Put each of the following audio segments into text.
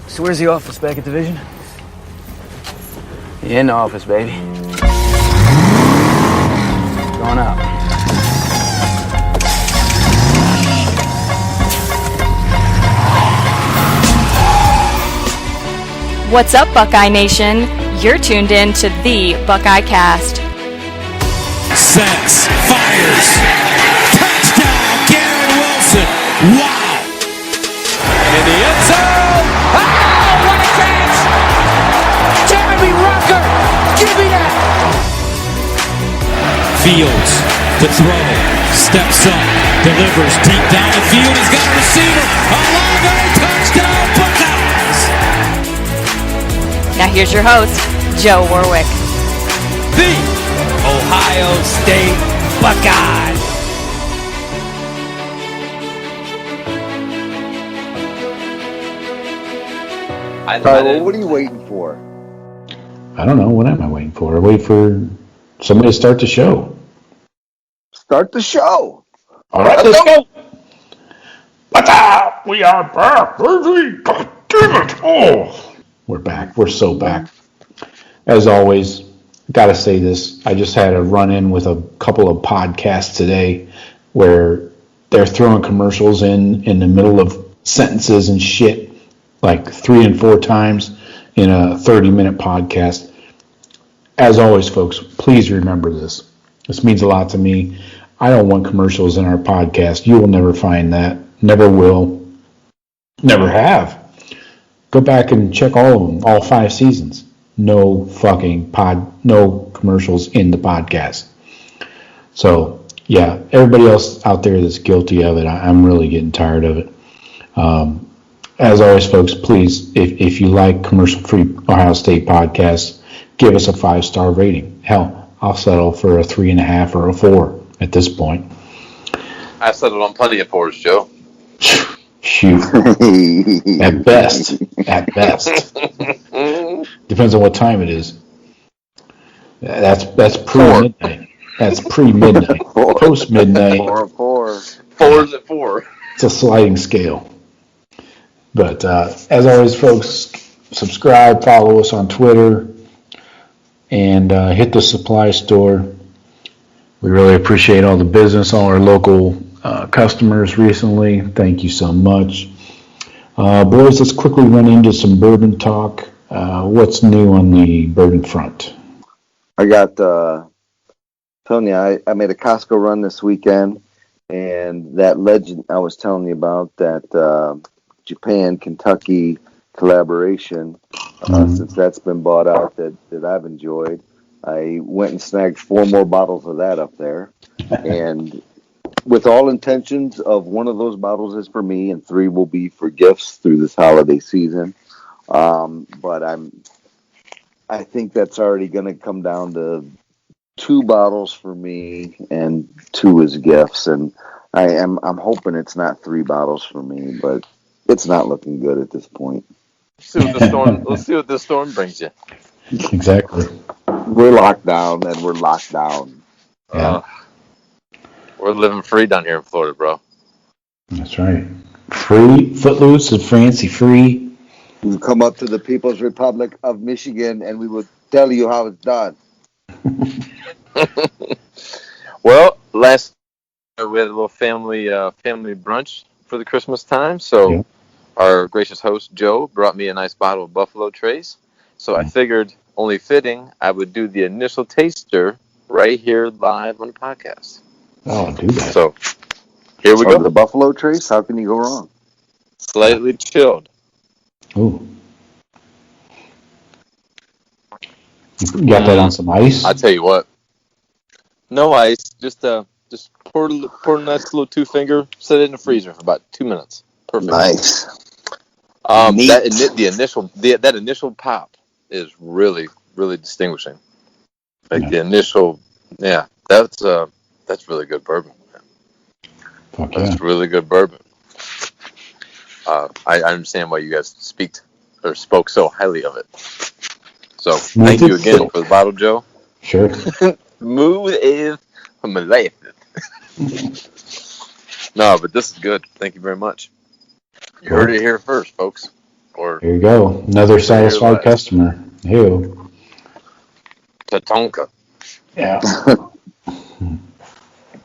So where's the office? Back at division? In the office, baby. Going out. What's up, Buckeye Nation? You're tuned in to the Buckeye Cast. Sets, fires, touchdown, Garrett Wilson. Wow! In the end zone. Oh, what a catch! Jeremy Rucker, give me that! Fields to throw, steps up, delivers deep down the field. He's got a receiver. Olave, touchdown, Buckeyes! Now here's your host, Joe Warwick. The Ohio State Buckeyes. Well, what are you waiting for? I don't know. What am I waiting for? I wait for somebody to start the show. Start the show. All right, let's go. What's up? We are back, baby. God damn it. Oh, we're back. We're so back. As always, got to say this. I just had a run-in with a couple of podcasts today where they're throwing commercials in the middle of sentences and shit like 3 and 4 times in a 30-minute podcast. As always, folks, please remember this. This means a lot to me. I don't want commercials in our podcast. You will never find that. Never will. Never have. Go back and check all of them, all 5 seasons. No commercials in the podcast. So, yeah, everybody else out there that's guilty of it, I'm really getting tired of it. As always, folks, please, if you like commercial-free Ohio State podcasts, give us a 5-star rating. Hell, I'll settle for a 3.5 or a 4 at this point. I settled on plenty of 4s, Joe. Shoot. At best. Depends on what time it is. That's pre-midnight. That's pre-midnight. Post-midnight. 4. 4's at 4. It's a sliding scale. But as always, folks, subscribe, follow us on Twitter, and hit the supply store. We really appreciate all the business, all our local customers recently. Thank you so much. Boys, let's quickly run into some bourbon talk. What's new on the bourbon front? I got, telling you, I made a Costco run this weekend, and that legend I was telling you about, that Japan-Kentucky collaboration, since that's been bought out, that I've enjoyed. I went and snagged 4 more bottles of that up there, and with all intentions of one of those bottles is for me, and 3 will be for gifts through this holiday season. But I think that's already going to come down to 2 bottles for me and 2 as gifts, and I'm hoping it's not 3 bottles for me, but it's not looking good at this point. Let's see what the storm brings you. Exactly. We're locked down, and we're locked down. Yeah. We're living free down here in Florida, bro. That's right. Free, footloose, and fancy free. We come up to the People's Republic of Michigan, and we will tell you how it's done. Well, last we had a little family brunch for the Christmas time, so our gracious host Joe brought me a nice bottle of Buffalo Trace. So I figured, only fitting, I would do the initial taster right here live on the podcast. Oh, do that. So here we go. The Buffalo Trace. How can you go wrong? Slightly chilled. Ooh. You got that on some ice? I tell you what. No ice. Just pour a nice little 2-finger. Set it in the freezer for about 2 minutes. Perfect. Nice. That initial pop is really, really distinguishing. Like the initial, that's really good bourbon. Fuck yeah. That's really good bourbon. I understand why you guys spoke so highly of it. So thank you again for the bottle, Joe. Sure. Smooth as molasses. No, but this is good. Thank you very much. You heard it here first, folks. Or There you go. Another satisfied customer. Ew. Tatonka. Yeah.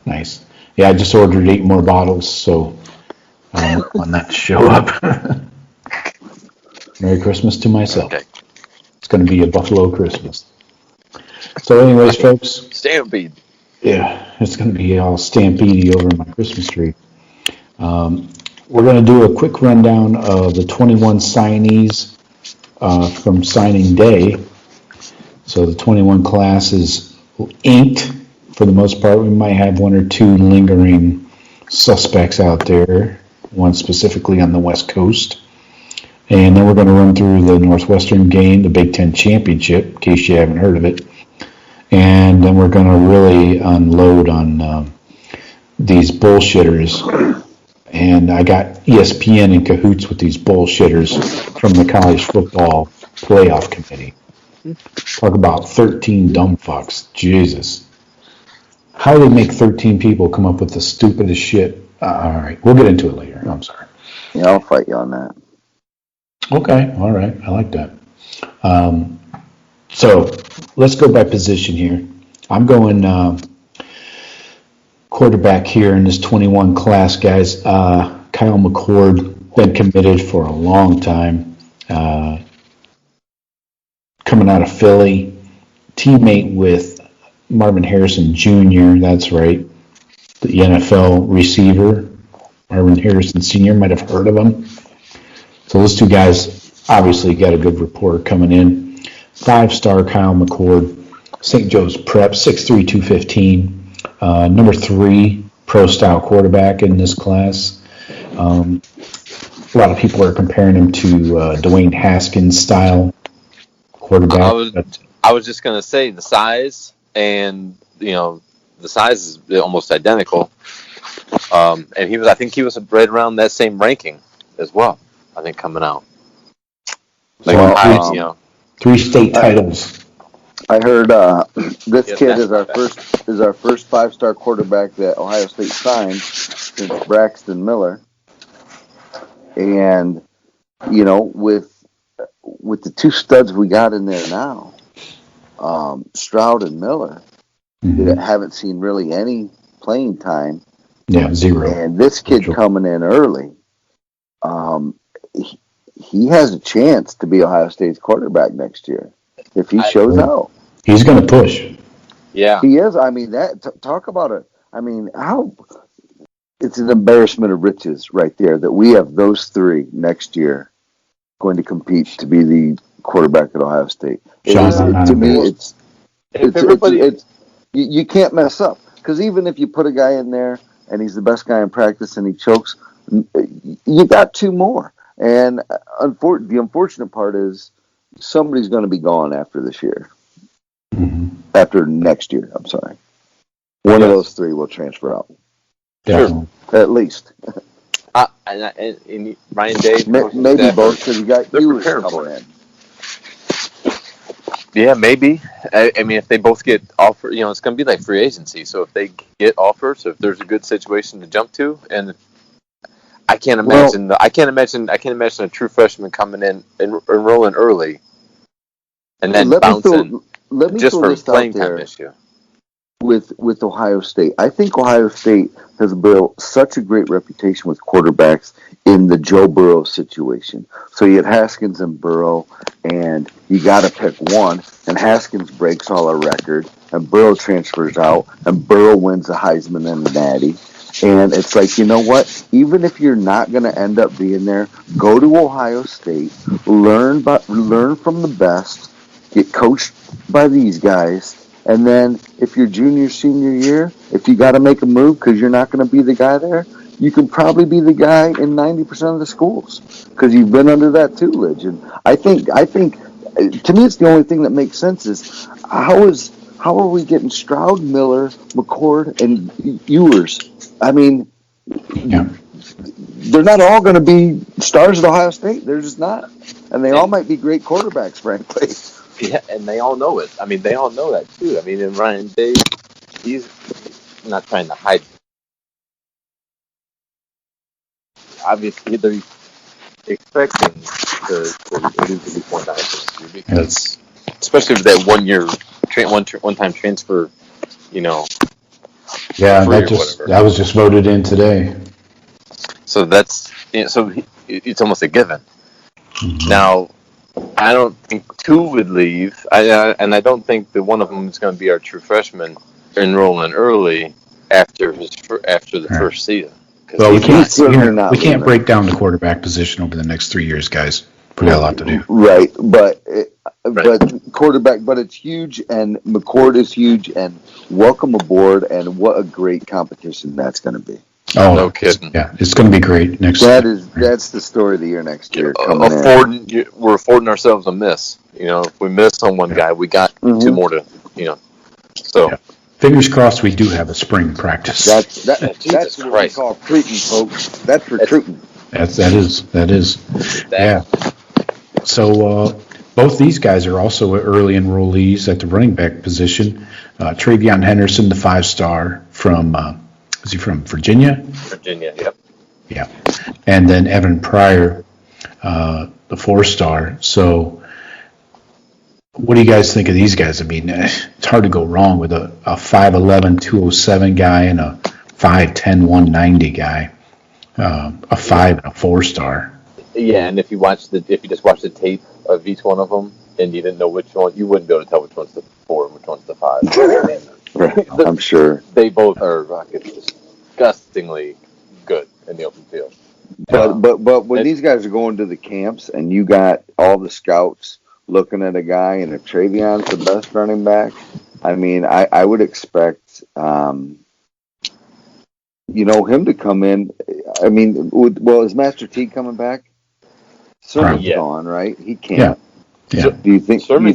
Nice. Yeah, I just ordered 8 more bottles, so I don't want that to show up. Merry Christmas to myself. Okay. It's going to be a Buffalo Christmas. So anyways, folks. Stampede. Yeah, it's going to be all stampede over my Christmas tree. We're going to do a quick rundown of the 21 signees from signing day. So the 21 class is inked for the most part. We might have 1 or 2 lingering suspects out there, one specifically on the West Coast. And then we're going to run through the Northwestern game, the Big Ten Championship, in case you haven't heard of it. And then we're going to really unload on these bullshitters. And I got ESPN in cahoots with these bullshitters from the college football playoff committee. Talk about 13 dumb fucks. Jesus. How do they make 13 people come up with the stupidest shit? All right, we'll get into it later. I'm sorry. Yeah, I'll fight you on that. Okay, all right. I like that. So let's go by position here. I'm going quarterback here in this 21 class, guys. Kyle McCord, been committed for a long time. Coming out of Philly, teammate with Marvin Harrison Jr., that's right, the NFL receiver. Marvin Harrison Sr., might have heard of him. So those two guys obviously got a good rapport coming in. 5-star Kyle McCord, St. Joe's Prep, 6'3", 215. Number 3 pro-style quarterback in this class. A lot of people are comparing him to Dwayne Haskins style quarterback. I was just gonna say the size, and the size is almost identical. And I think he was right around that same ranking as well. I think coming out. Like 3 state titles. I heard this kid is our first 5-star quarterback that Ohio State signed since Braxton Miller, and with the 2 studs we got in there now, Stroud and Miller, that haven't seen really any playing time. Yeah, 0. And this kid coming in early, he has a chance to be Ohio State's quarterback next year if he shows out. He's going to push. Yeah, he is. I mean, talk about it. I mean, it's an embarrassment of riches right there that we have those 3 next year going to compete to be the quarterback at Ohio State. To me, you can't mess up, because even if you put a guy in there and he's the best guy in practice and he chokes, you got 2 more. And the unfortunate part is somebody's going to be gone after this year. After next year, I'm sorry. One of those 3 will transfer out. Definitely. Sure. At least. and Ryan Day. Maybe both, because you got Ewers coming in. Yeah, maybe. I mean, if they both get offered, it's going to be like free agency. So if they get offers, if there's a good situation to jump to, and I can't imagine a true freshman coming in and enrolling early, and then bouncing just for a playing time issue. With Ohio State, I think Ohio State has built such a great reputation with quarterbacks in the Joe Burrow situation. So you had Haskins and Burrow, and you got to pick one, and Haskins breaks all our record, and Burrow transfers out, and Burrow wins the Heisman and the Natty. And it's like, you know what? Even if you're not going to end up being there, go to Ohio State, learn from the best, get coached by these guys, and then if your junior, senior year, if you got to make a move because you're not going to be the guy there, you can probably be the guy in 90% of the schools, because you've been under that tutelage. And I think, to me, it's the only thing that makes sense is how are we getting Stroud, Miller, McCord, and Ewers? I mean, they're not all going to be stars at Ohio State. They're just not. And they all might be great quarterbacks, frankly. Yeah, and they all know it. I mean, they all know that, too. I mean, and Ryan Day, he's not trying to hide. Obviously, they're expecting to lose at least one guy because especially with that 1 year one time transfer, Yeah, free that was just voted in today. So that's it's almost a given. Mm-hmm. Now, I don't think two would leave, and I don't think that one of them is going to be our true freshman enrolling early after the first season. Well, we can't break down the quarterback position over the next 3 years, guys. We got a lot to do. Right, but quarterback, but it's huge, and McCord is huge, and welcome aboard, and what a great competition that's going to be. Oh, no kidding! Yeah, it's going to be great next year. That's the story of the year next year. We're affording ourselves a miss. If we miss on one guy, we got two more to. So. Yeah. Fingers crossed we do have a spring practice. That's what we call recruiting, folks. That's recruiting. That is. Yeah. So both these guys are also early enrollees at the running back position. Travion Henderson, the 5-star from, is he from Virginia? Virginia, yep. Yeah. And then Evan Pryor, the 4-star. So what do you guys think of these guys? I mean, it's hard to go wrong with a 5'11", 207 guy and a 5'10", 190 guy, a 5 and a 4-star. Yeah, and if you just watch the tape of each one of them, and you didn't know which one, you wouldn't be able to tell which one's the 4 and which one's the 5. Right, I'm sure they both are disgustingly good in the open field. But when these guys are going to the camps, and you got all the scouts looking at a guy, and if Travion's the best running back, I mean, I would expect, him to come in. I mean, is Master T coming back? Sermon's gone, right? He can't. Yeah. So, do you think Sermon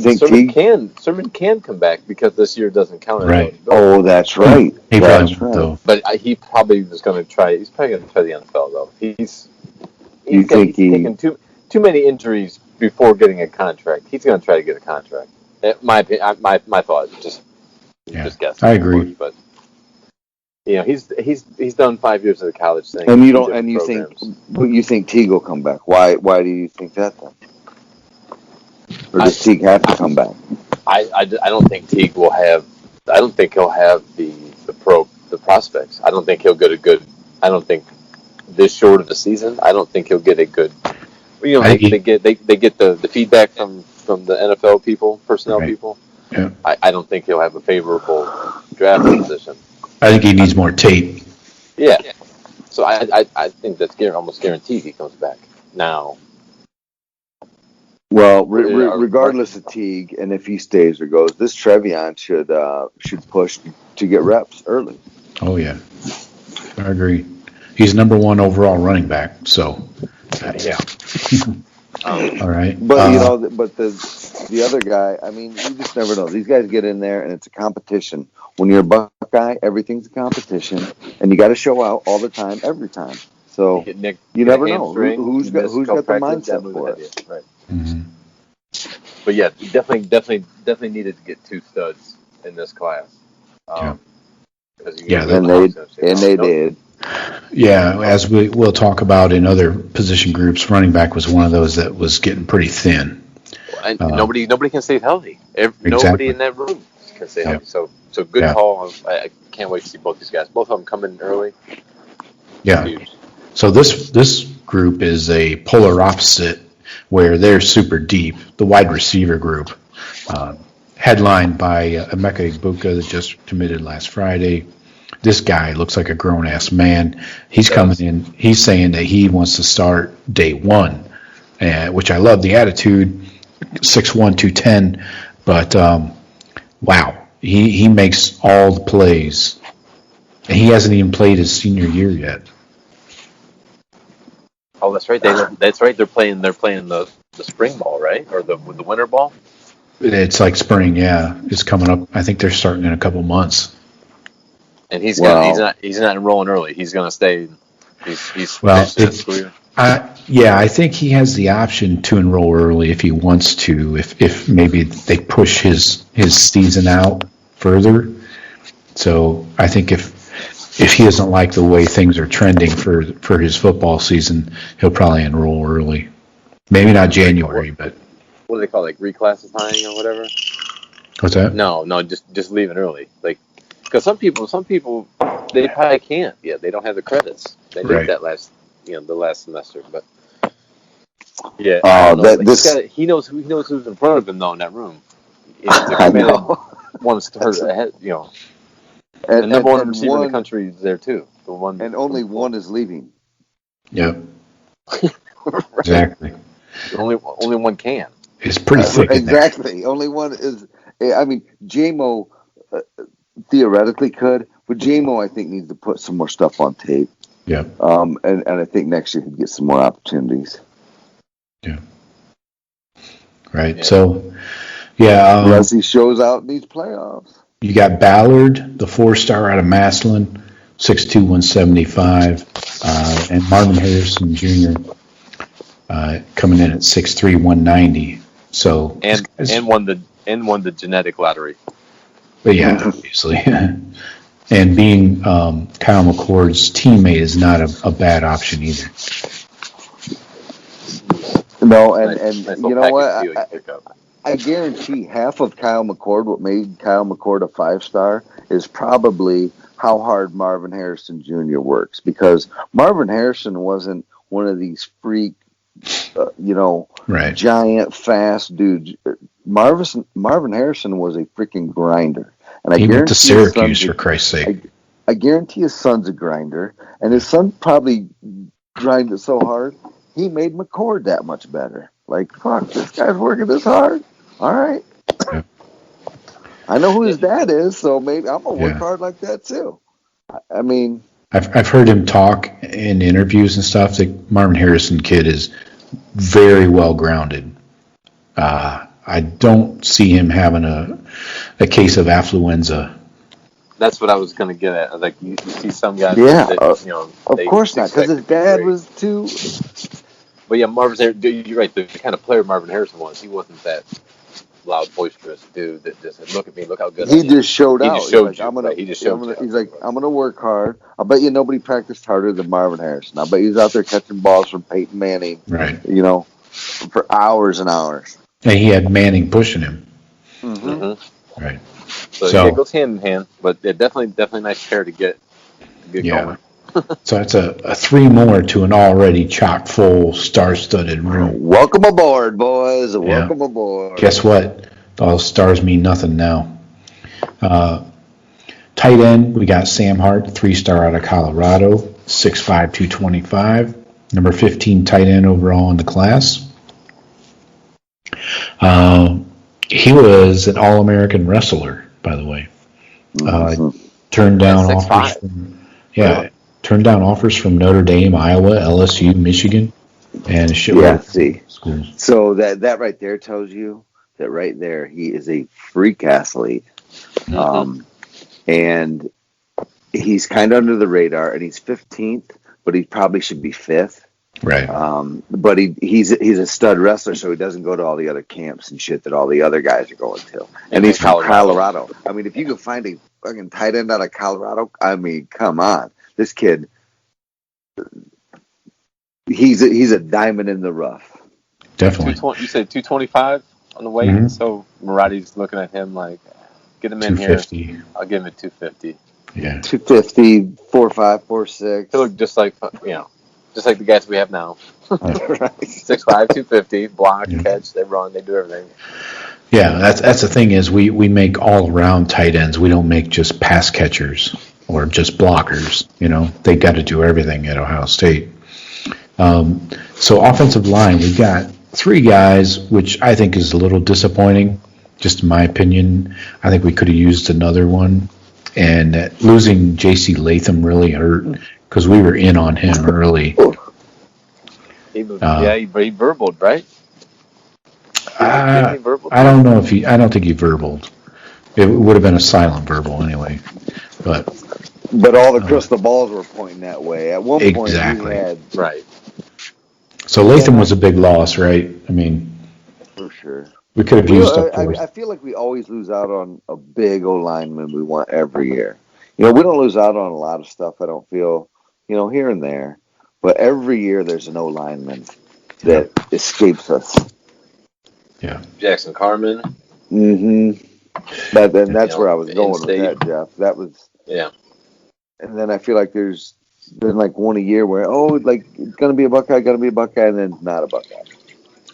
can come back because this year doesn't count? Right. Oh, that's right. That's right. Though. But he probably was going to try. He's probably going to try the NFL though. He's taken too many injuries before getting a contract. He's going to try to get a contract. My opinion, my thought, just guessing. I agree. But he's done 5 years of the college thing. And you think Teague will come back? Why do you think that then? Or does Teague have to come back? I don't think Teague will have. I don't think he'll have the prospects. I don't think he'll get a good. I don't think this short of a season. I don't think he'll get a good. They get the feedback from the NFL people, personnel people. Yeah. I don't think he'll have a favorable draft position. I think he needs more tape. Yeah. So I think that's almost guaranteed he comes back now. Well, regardless of Teague, and if he stays or goes, this Travion should push to get reps early. Oh yeah, I agree. He's number 1 overall running back. So, yeah. All right. But but the other guy, I mean, you just never know. These guys get in there, and it's a competition. When you're a Buckeye, everything's a competition, and you got to show out all the time, every time. So you never know who's got the mindset for it. Right. Mm-hmm. But yeah, definitely needed to get 2 studs in this class. And they did. Yeah, as we'll talk about in other position groups, running back was one of those that was getting pretty thin. And nobody can stay healthy. Nobody in that room can stay healthy. So good call. I can't wait to see both these guys. Both of them come in early. Yeah. So this group is a polar opposite, where they're super deep. The wide receiver group, headlined by Emeka Egbuka that just committed last Friday. This guy looks like a grown-ass man. He's coming in. He's saying that he wants to start day 1, which I love the attitude, 6'1", 210. But, wow, he makes all the plays. And he hasn't even played his senior year yet. Oh, that's right. That's right. They're playing the spring ball, right? Or the winter ball? It's like spring, yeah. It's coming up. I think they're starting in a couple months. And he's not enrolling early. He's going to stay. I think he has the option to enroll early if he wants to. If maybe they push his season out further. So I think if he doesn't like the way things are trending for his football season, he'll probably enroll early. Maybe not January, but what do they call it, like reclassifying or whatever? what's that? No, just leaving early. Like, because some people, they probably can't. Yeah, they don't have the credits. They need Right. that the last semester. But yeah, he knows who's in front of him though in that room. I know. Wants to hurt ahead. And the number one and receiver in the one- country is there too. The one, and only one is leaving. Yep. Right. Exactly. Only one can. It's pretty thick in there. Exactly. Only one is. I mean, JMO theoretically could, but JMO I think needs to put some more stuff on tape. Yeah. And I think next year he'd get some more opportunities. Yeah. Right. Yeah. So, yeah. Unless he shows out in these playoffs. You got Ballard, the 4-star out of Massillon, 6'2", 175, and Marvin Harrison Jr. Coming in at 6'3", 190. So And won the genetic lottery. But yeah, obviously. And being Kyle McCord's teammate is not a bad option either. No, and Nice you know what? deal you pick up. I guarantee half of Kyle McCord, what made Kyle McCord a 5-star, is probably how hard Marvin Harrison Jr. works. Because Marvin Harrison wasn't one of these freak, Right. giant, fast dudes. Marvin Harrison was a freaking grinder. And He went to Syracuse, for Christ's sake. I guarantee his son's a grinder. And his son probably grinded so hard, he made McCord that much better. Like, fuck, this guy's working this hard. All right. Yeah. I know who his dad is, so maybe I'm going to work Yeah. hard like that too. I mean, I've heard him talk in interviews and stuff. The Marvin Harrison kid is very well grounded. I don't see him having a case of affluenza. That's what I was going to get at. Like you see some guys. Yeah, that, of course not, because his dad was too. But yeah, you're right. The kind of player Marvin Harrison was, he wasn't that loud, boisterous dude that just said, "Look at me, look how good I am." He just showed out. He just showed He's you. like, Right, he just showed you. He's like, I'm gonna work hard. I bet you nobody practiced harder than Marvin Harrison. I bet he was out there catching balls from Peyton Manning. Right. For hours and hours. And he had Manning pushing him. Mm-hmm. Right. So it goes hand in hand, but yeah, definitely nice pair to get Yeah. going. So it's a 3 more to an already chock full, star-studded room. Welcome aboard, boys. Welcome aboard. Guess what? All stars mean nothing now. Tight end, we got Sam Hart, 3-star out of Colorado, 6'5", 225. Number 15 tight end overall in the class. He was an All-American wrestler, by the way. Turned down offers from Notre Dame, Iowa, LSU, Michigan, and schools. So that right there tells you that right there he is a freak athlete, and he's kind of under the radar, and he's 15th, but he probably should be 5th. Right. But he's a stud wrestler, so he doesn't go to all the other camps and shit that all the other guys are going to. And he's from Colorado. I mean, if you could find a fucking tight end out of Colorado, I mean, come on, this kid. He's a diamond in the rough. Definitely. You said 225 on the weight, so Maratti's looking at him like, get him in here. I'll give him a 250. Yeah. 250, 4'5", 4'6". He looked just like the guys we have now. 6'5", 250, block, catch, they run, they do everything. Yeah, that's the thing is we make all around tight ends. We don't make just pass catchers or just blockers. They got to do everything at Ohio State. So offensive line, we've got 3 guys, which I think is a little disappointing, just in my opinion. I think we could have used another one. And losing J.C. Latham really hurt because we were in on him early. He verbaled, right? I don't know if I don't think he verbaled. It would have been a silent verbal anyway. But all the crystal balls were pointing that way. At one point, exactly. We had right. So Latham was a big loss, right? I mean, for sure. We could have used up I feel like we always lose out on a big O lineman we want every year. We don't lose out on a lot of stuff, I don't feel, here and there. But every year there's an O lineman that escapes us. Yeah. Jackson Carmen. Mm-hmm. But then that's where I was going with that, Jeff. That was And then I feel like there's been like one a year where like it's gonna be a Buckeye, and then it's not a Buckeye.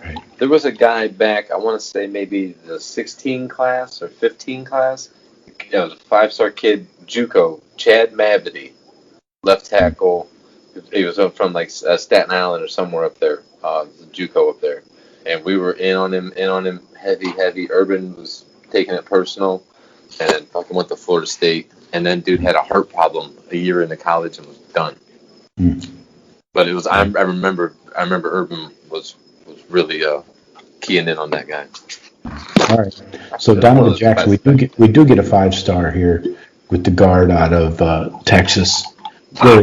Right. There was a guy back, I want to say maybe the 16 class or 15 class. It was a 5-star kid, JUCO, Chad Mavity, left tackle. He was up from like Staten Island or somewhere up there, JUCO up there. And we were in on him, heavy. Urban was taking it personal, and then fucking went to Florida State. And then dude had a heart problem a year into college and was done. But it was I remember Urban was really keying in on that guy. All right. So Donovan Jackson, we do get a 5-star here with the guard out of Texas.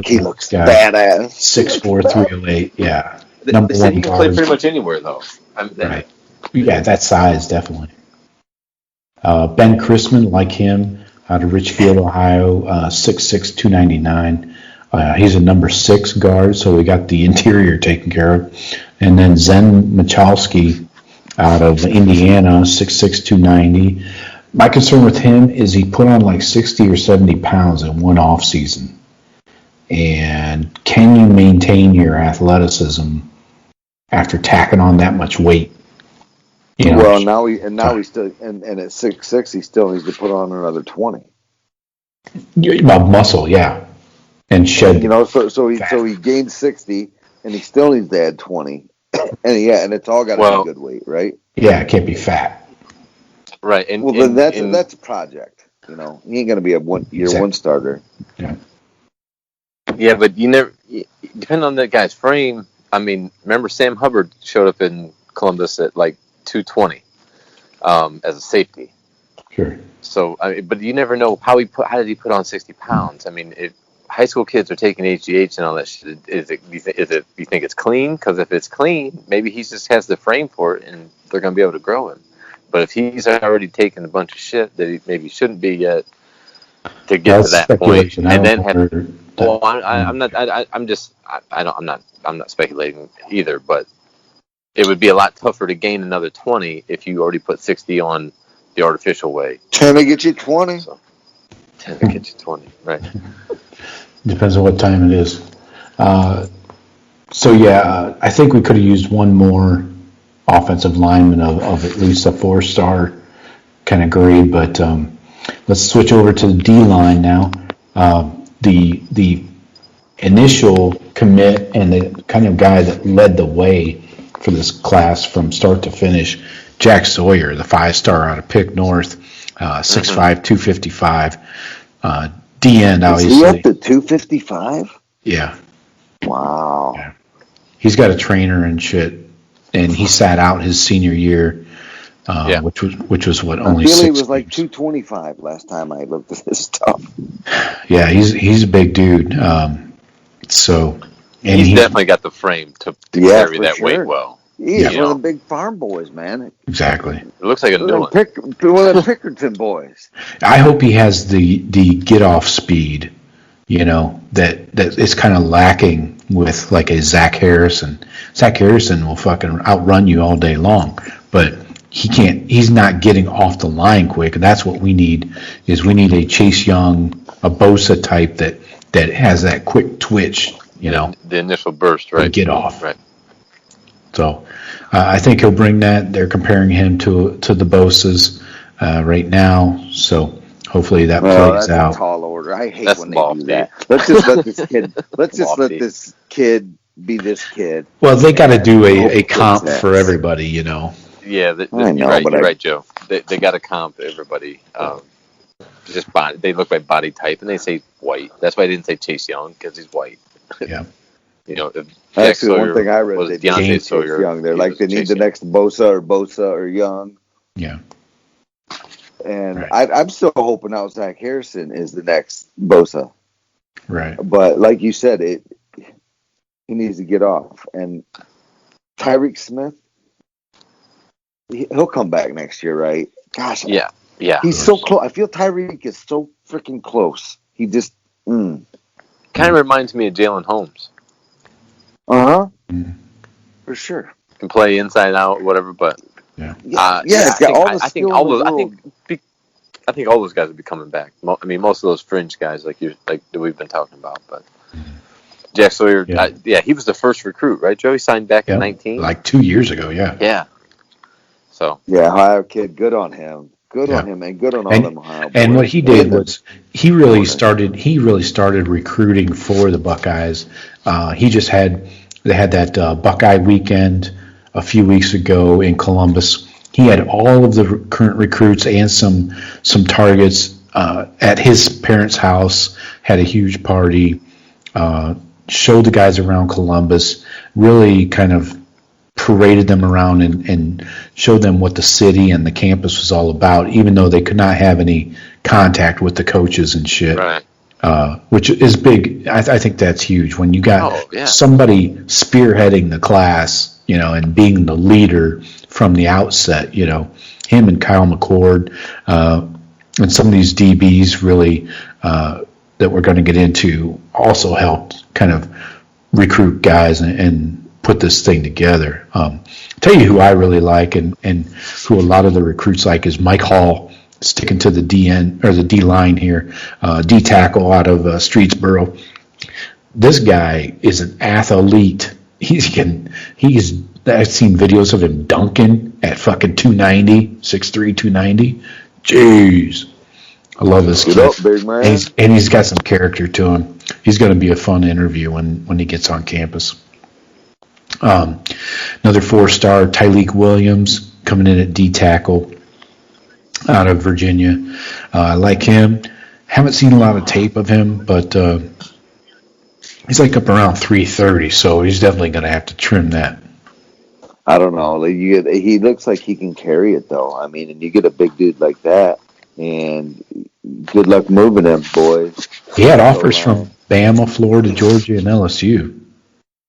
He looks badass. 6'4", 308. Yeah. They said he can play pretty much anywhere though. Right. Yeah, that size definitely. Ben Chrisman, like him, out of Richfield, Ohio, 6'6", 299. He's a number 6 guard, so we got the interior taken care of. And then Zen Michalski out of Indiana, 6'6", 290. My concern with him is he put on like 60 or 70 pounds in one off season. And can you maintain your athleticism after tacking on that much weight? Well, now he's still and at 6'6", he still needs to put on another 20. About muscle, yeah, and shed. So he gained 60, and he still needs to add 20, and it's all got to be good weight, right? Yeah, it can't be fat. Right, then that's a project. He ain't gonna be a one starter. Yeah. Yeah, but you never depending on that guy's frame. I mean, remember Sam Hubbard showed up in Columbus at like 220 as a safety. Sure. So, but you never know how did he put on 60 pounds? I mean, if high school kids are taking HGH and all that shit, you think it's clean? Because if it's clean, maybe he just has the frame for it, and they're going to be able to grow him. But if he's already taken a bunch of shit that he maybe shouldn't be yet to get to that point, and then I'm not speculating either, but it would be a lot tougher to gain another 20 if you already put 60 on the artificial way. 10 to get you 20. So, 10 to get you 20, right. Depends on what time it is. I think we could have used one more offensive lineman of at least a 4-star kind of grade, but let's switch over to the D-line now. The initial commit and the kind of guy that led the way for this class from start to finish, Jack Sawyer, the 5-star out of Pick North, 6'5", 255. D-end, obviously. Is he up to 255? Yeah. Wow. Yeah. He's got a trainer and shit, and he sat out his senior year, which was what, only 6 he was like games. 225 last time I looked at this stuff. Yeah, he's a big dude. He's definitely got the frame to carry that weight well. He's one of the big farm boys, man. Exactly. It looks like a new one. One of the Pickerton boys. I hope he has the get off speed, that is kind of lacking with like a Zach Harrison. Zach Harrison will fucking outrun you all day long, but he's not getting off the line quick. And that's what we need we need a Chase Young, a Bosa type that has that quick twitch, The initial burst, right? Get off. Right. So I think he'll bring that. They're comparing him to the Bosas right now. So hopefully that plays out. A tall order. I hate when they do that. Let's just let this kid. Let this kid be this kid. Well, they got to do a comp for everybody, Yeah, you're right, Joe. They got to comp everybody. Just body. They look like body type, and they say white. That's why I didn't say Chase Young, because he's white. Yeah. Actually, one thing I read, they Deontay Sawyer Young. They're like they need the next Bosa or Young. Yeah. And right. I'm still hoping out Zach Harrison is the next Bosa. Right. But like you said, he needs to get off. And Tyreek Smith, he'll come back next year, right? Gosh. Yeah. He's so close. I feel Tyreek is so freaking close. He just kind of reminds me of Jalen Holmes. Uh-huh. For sure. Can play inside out, whatever. But It's got all the skill in the world. I think all those guys will be coming back. I mean, most of those fringe guys, like that we've been talking about. But Jack Sawyer, he was the first recruit, right, Joe? He signed back in 19, like 2 years ago. Yeah. Yeah. So. Yeah, Ohio kid, good on him. Good on him, and good on all them Ohio boys. And what he did was he really started recruiting for the Buckeyes. They had that Buckeye weekend a few weeks ago in Columbus. He had all of the current recruits and some targets at his parents' house. Had a huge party. Showed the guys around Columbus. Really kind of paraded them around and showed them what the city and the campus was all about, even though they could not have any contact with the coaches and shit. Right. Which is big. I think that's huge when you got somebody spearheading the class, and being the leader from the outset. Him and Kyle McCord and some of these DBs really that we're going to get into also helped kind of recruit guys and put this thing together. Tell you who I really like and who a lot of the recruits like is Mike Hall, sticking to the DN or the D line here, D tackle out of Streetsboro. This guy is an athlete. I've seen videos of him dunking at fucking 290, 6'3", 290. Jeez. I love this kid. Up, big man. And he's got some character to him. He's going to be a fun interview when he gets on campus. Another 4-star, Tyleek Williams, coming in at D tackle out of Virginia. I like him. Haven't seen a lot of tape of him, but he's like up around 330, so he's definitely going to have to trim that. I don't know. He looks like he can carry it, though. I mean, and you get a big dude like that, and good luck moving him, boys. He had offers from Bama, Florida, Georgia, and LSU.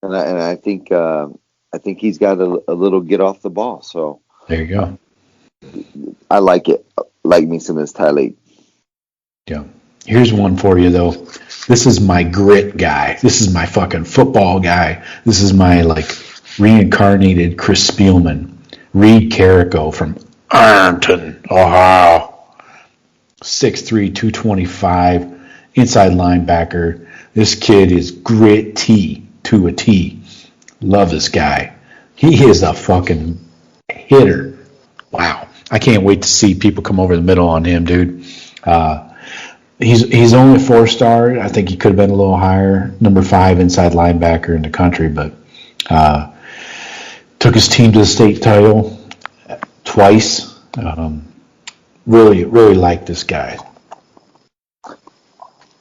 And I think he's got a little get off the ball. So there you go. I like it. Like me some of this Tyleek. Yeah. Here's one for you though. This is my grit guy. This is my fucking football guy. This is my reincarnated Chris Spielman. Reed Carrico from Ironton, Ohio. 6'3", 225, inside linebacker. This kid is gritty to a T. Love this guy. He is a fucking hitter. Wow. I can't wait to see people come over the middle on him, dude. He's only 4-star. I think he could have been a little higher. Number 5 inside linebacker in the country, but took his team to the state title twice. Really, really like this guy.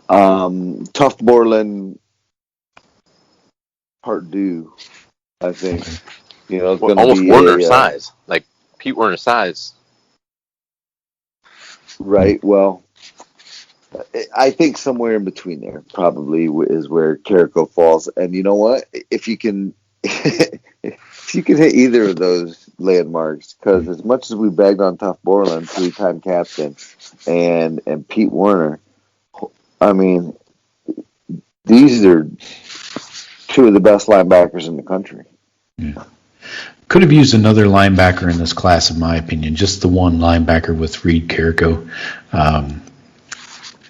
Tough Borland part due, I think. Okay. It's going to almost be Werner size, like Pete Werner size. Right. Well, I think somewhere in between there probably is where Carrico falls. And you know what? If you can, if you can hit either of those landmarks, because as much as we bagged on Tough Borland, 3-time captain, and Pete Werner, I mean, these are 2 of the best linebackers in the country. Yeah. Could have used another linebacker in this class, in my opinion. Just the one linebacker with Reed Carrico.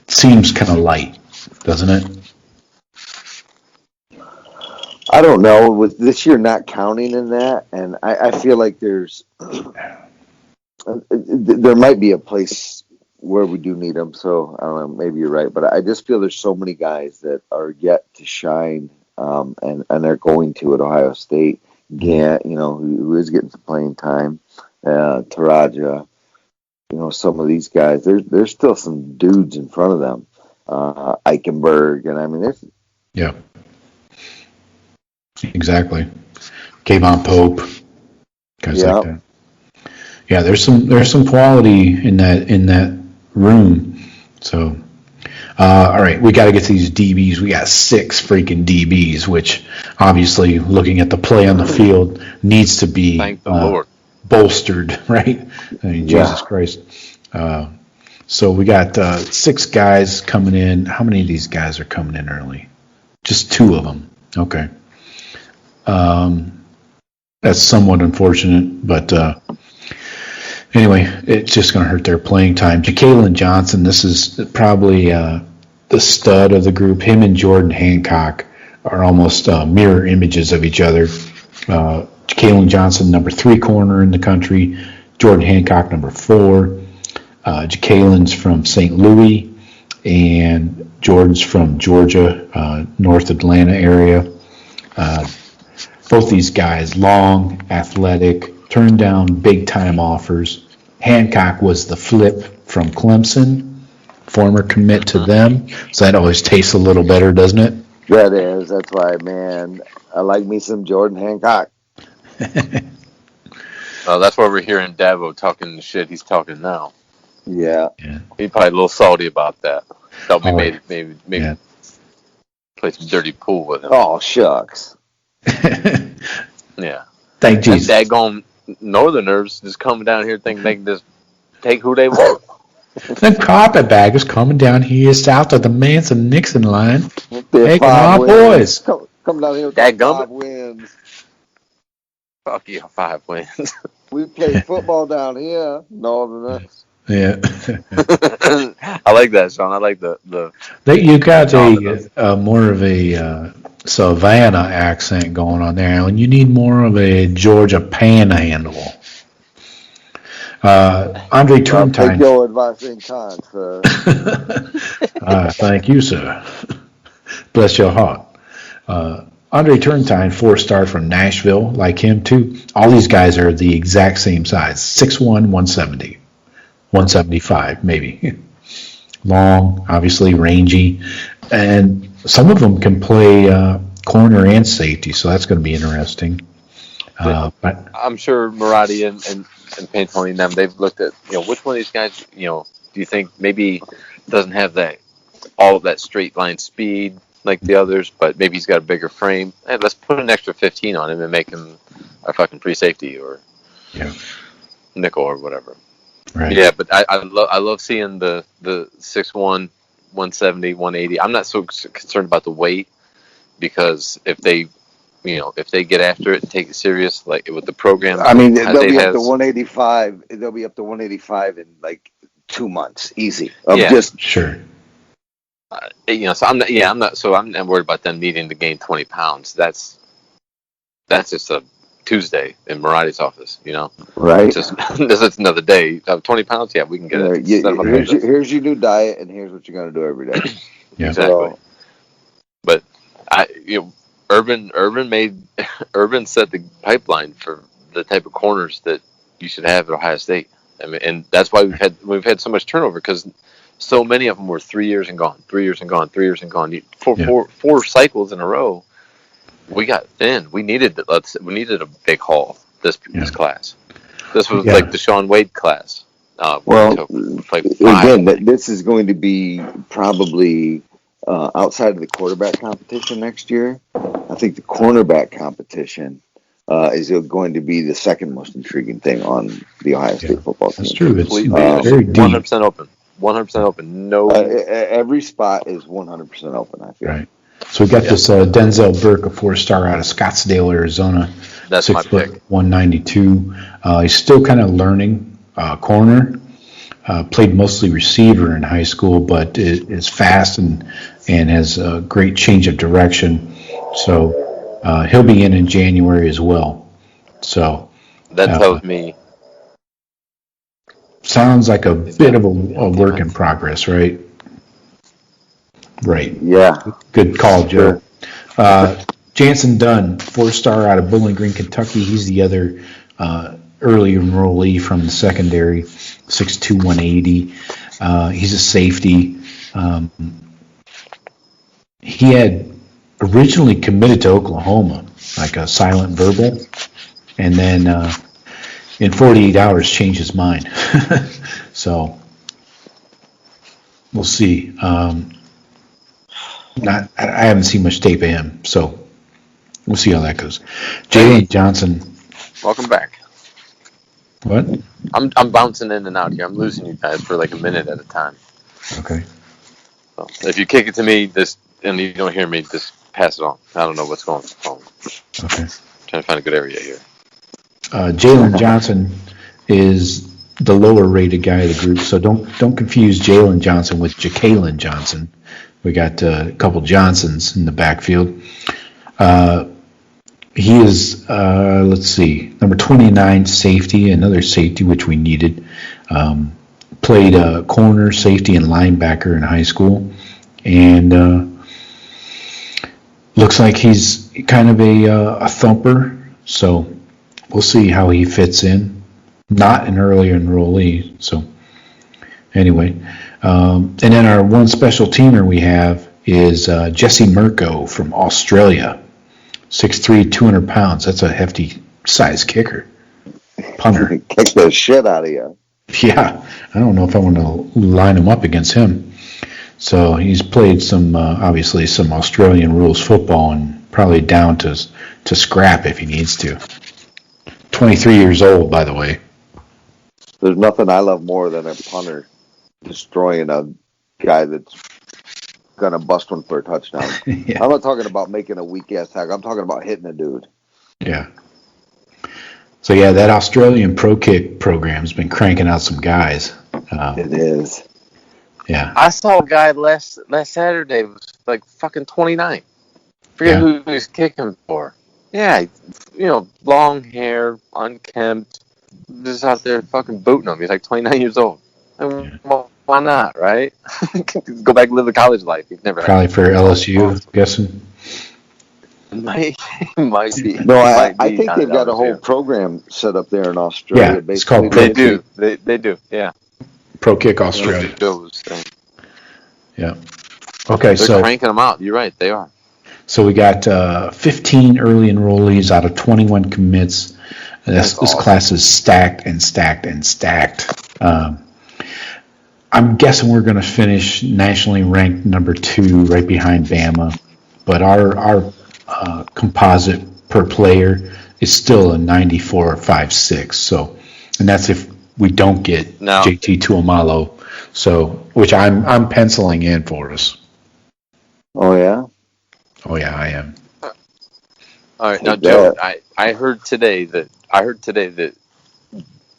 Seems kind of light, doesn't it? I don't know. With this year not counting in that, and I feel like there might be a place where we do need them. So I don't know. Maybe you're right, but I just feel there's so many guys that are yet to shine, and they're going to at Ohio State. Gant, who is getting some playing time. Taraja, some of these guys. There's still some dudes in front of them. Eichenberg, and I mean, there's. Yeah. Exactly. Kayvon Pope, guys like that. Yeah, there's some quality in that room. So, all right, we got to get to these DBs. We got 6 freaking DBs, which obviously, looking at the play on the field, needs to be Thank the Lord. Bolstered, right? I mean, Jesus Christ. So we got 6 guys coming in. How many of these guys are coming in early? Just 2 of them. Okay. that's somewhat unfortunate. But anyway, it's just going to hurt their playing time. Ja'Kalen Johnson, this is probably the stud of the group. Him and Jordan Hancock are almost mirror images of each other. Ja'Kalen Johnson, number 3 corner in the country. Jordan Hancock, number 4. Ja'Kalen's from St. Louis, and Jordan's from Georgia, North Atlanta area. Both these guys, long, athletic, turned down big-time offers. Hancock was the flip from Clemson, former commit to them, so that always tastes a little better, doesn't it? That is. That's why, man, I like me some Jordan Hancock. That's why we're hearing Dabo talking the shit he's talking now. Yeah. He's probably a little salty about that. Thought we maybe Yeah. play some dirty pool with him. Oh, shucks. Yeah. Thank Jesus. These daggone Northerners just coming down here thinking they can just take who they want. Them carpetbaggers coming down here south of the Manson-Nixon line. They're Taking 5 our wins. boys. Come down here with Dadgummit. 5 wins. Fuck you, 5 wins. We play football down here, Northerners. Yeah. I like that, Shawn. I like the You got a more of a Savannah accent going on there, and you need more of a Georgia panhandle. Andre I'll take Turntine. your advice in kind, sir. Thank you, sir. Bless your heart. Andre Turntine, 4-star from Nashville, like him too. All these guys are the exact same size, 6'1", 170, 175 maybe. Long, obviously rangy, and some of them can play corner and safety, so that's going to be interesting. But I'm sure Maratti and Pantone and them, they've looked at, which one of these guys, do you think maybe doesn't have all of that straight line speed like the others, but maybe he's got a bigger frame. Hey, let's put an extra 15 on him and make him a fucking free safety or nickel or whatever. right. Yeah, but I love seeing the 6'1", 170, 180. I'm not so concerned about the weight, because if they get after it and take it serious, like with the program, I mean, they'll be up to 185. They'll be up to 185 in like 2 months, easy. Sure. So I'm not worried about them needing to gain 20 pounds. That's just a Tuesday in Maratti's office, Right. Just it's another day. 20 pounds, yeah, we can get it. Here's your new diet, and here's what you're going to do every day. Yeah. Exactly. But Urban set the pipeline for the type of corners that you should have at Ohio State. I mean, and that's why we've had so much turnover, because so many of them were 3 years and gone, 3 years and gone, 3 years and gone. Four cycles in a row. We got thin. We needed a big haul this class. This was like the Shawn Wade class. Again, this is going to be probably outside of the quarterback competition next year. I think the cornerback competition is going to be the second most intriguing thing on the Ohio State football team. That's true. It's very deep. 100% open. 100% open. No. Every spot is 100% open, I feel. Right. So we got this Denzel Burke, a 4-star out of Scottsdale, Arizona. That's 6 my foot, pick. 192. He's still kind of learning corner. Played mostly receiver in high school, but is fast and has a great change of direction. So he'll be in January as well. So that tells me. Sounds like a bit of a work in progress, right? Right. Yeah. Good call, Joe. Jansen Dunn, 4-star out of Bowling Green, Kentucky. He's the other early enrollee from the secondary, 6'2", 180. He's a safety. He had originally committed to Oklahoma, like a silent verbal, and then in 48 hours changed his mind. So we'll see. I haven't seen much tape of him, so we'll see how that goes. Jalen Johnson. Welcome back. What? I'm bouncing in and out here. I'm losing you guys for like a minute at a time. Okay. So if you kick it to me, and you don't hear me, just pass it on. I don't know what's going on. Okay. I'm trying to find a good area here. Jalen Johnson is the lower rated guy of the group, so don't confuse Jalen Johnson with Jacalen Johnson. We got a couple Johnsons in the backfield. He is, let's see, number 29 safety, another safety which we needed. Played corner, safety, and linebacker in high school, and looks like he's kind of a thumper. So we'll see how he fits in. Not an early enrollee, so anyway. And then our one special teamer we have is Jesse Mirko from Australia. 6'3", 200 pounds. That's a hefty size kicker. Punter. Kick the shit out of you. Yeah, I don't know if I want to line him up against him. So he's played some, obviously, some Australian rules football and probably down to scrap if he needs to. 23 years old, by the way. There's nothing I love more than a punter destroying a guy that's going to bust one for a touchdown. Yeah. I'm not talking about making a weak-ass tackle. I'm talking about hitting a dude. Yeah. So, yeah, that Australian Pro Kick program's been cranking out some guys. It is. Yeah. I saw a guy last Saturday was like fucking 29. Forget who he was kicking for. Yeah, long hair, unkempt, just out there fucking booting him. He's like 29 years old. Well, why not, right? Go back and live the college life. You've never probably for LSU, I'm guessing. Might be. No, I think they've got a whole program set up there in Australia. Yeah, it's called Pro Kick. They do, yeah. Pro Kick Australia. Yeah. Okay, they're cranking them out. You're right, they are. So we got 15 early enrollees out of 21 commits. This awesome. Class is stacked and stacked and stacked. I'm guessing we're going to finish nationally ranked number 2, right behind Bama. But our composite per player is still a 94.56. So, and that's if we don't get JT Tuamalo. So, which I'm penciling in for us. Oh yeah. Oh yeah, I am. All right, now Joe, I heard today that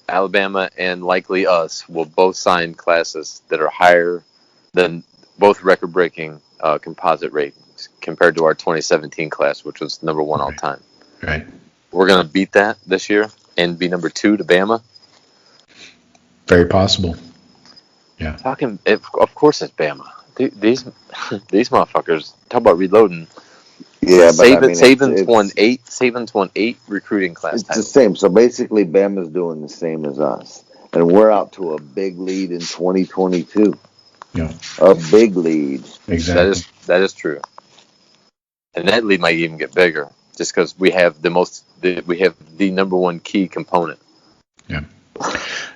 Alabama and likely us will both sign classes that are higher than both record-breaking composite ratings compared to our 2017 class, which was number 1 all time. Right. We're going to beat that this year and be number 2 to Bama. Very possible. Yeah. Of course it's Bama. These motherfuckers talk about reloading. Yeah, but Saban's won 8 recruiting class It's titles. the same. So basically, Bama's doing the same as us, and we're out to a big lead in 2022. Yeah, a big lead. Exactly. That is true, and that lead might even get bigger just because we have the number 1 key component. Yeah.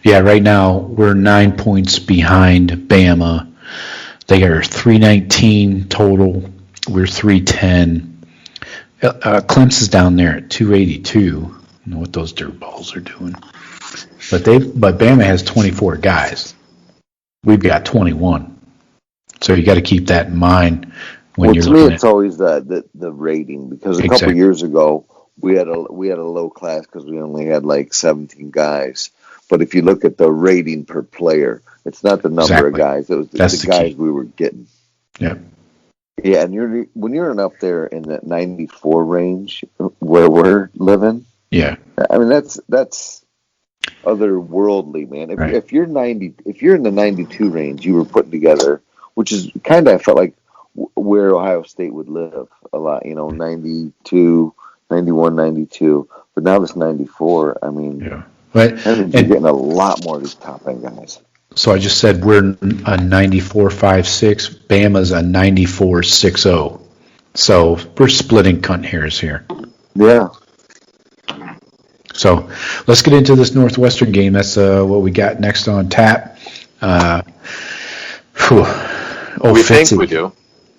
Yeah. Right now we're 9 points behind Bama. They are 319 total. We're 310. Clemson's down there at 282. I don't know what those dirt balls are doing. But Bama has 24 guys. We've got 21. So you got to keep that in mind when you're looking at. To me, it's always the rating, because a couple years ago we had a low class because we only had like 17 guys. But if you look at the rating per player, it's not the number of guys; it was the guys we were getting. Yeah. Yeah, and when you're up there in that 94 range where we're living, yeah, I mean that's otherworldly, man. If you're in the 92 range, you were putting together, which is kind of, I felt like where Ohio State would live a lot, 92, 91, 92, but now this 94. I mean, yeah, but you're getting a lot more of these top end guys. So I just said we're a 94.56. Bama's a 94.60. So we're splitting cunt hairs here. Yeah. So let's get into this Northwestern game. That's what we got next on tap. We think we do.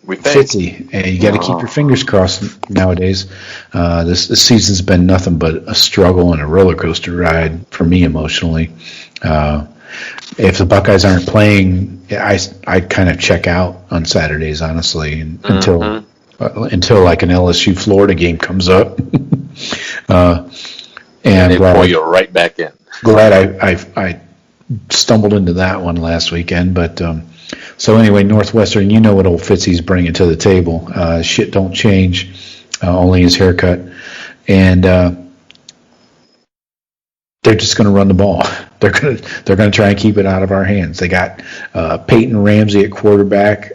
We think. Fitzy. And you got to keep your fingers crossed nowadays. This season's been nothing but a struggle and a roller coaster ride for me emotionally. If the Buckeyes aren't playing, I'd kind of check out on Saturdays, honestly, until like an LSU Florida game comes up. And they pull you right back in. Glad I stumbled into that one last weekend. But so anyway, Northwestern, you know what old Fitzy's bringing to the table. Shit don't change, only his haircut. And they're just going to run the ball. They're going to try and keep it out of our hands. They got Peyton Ramsey at quarterback.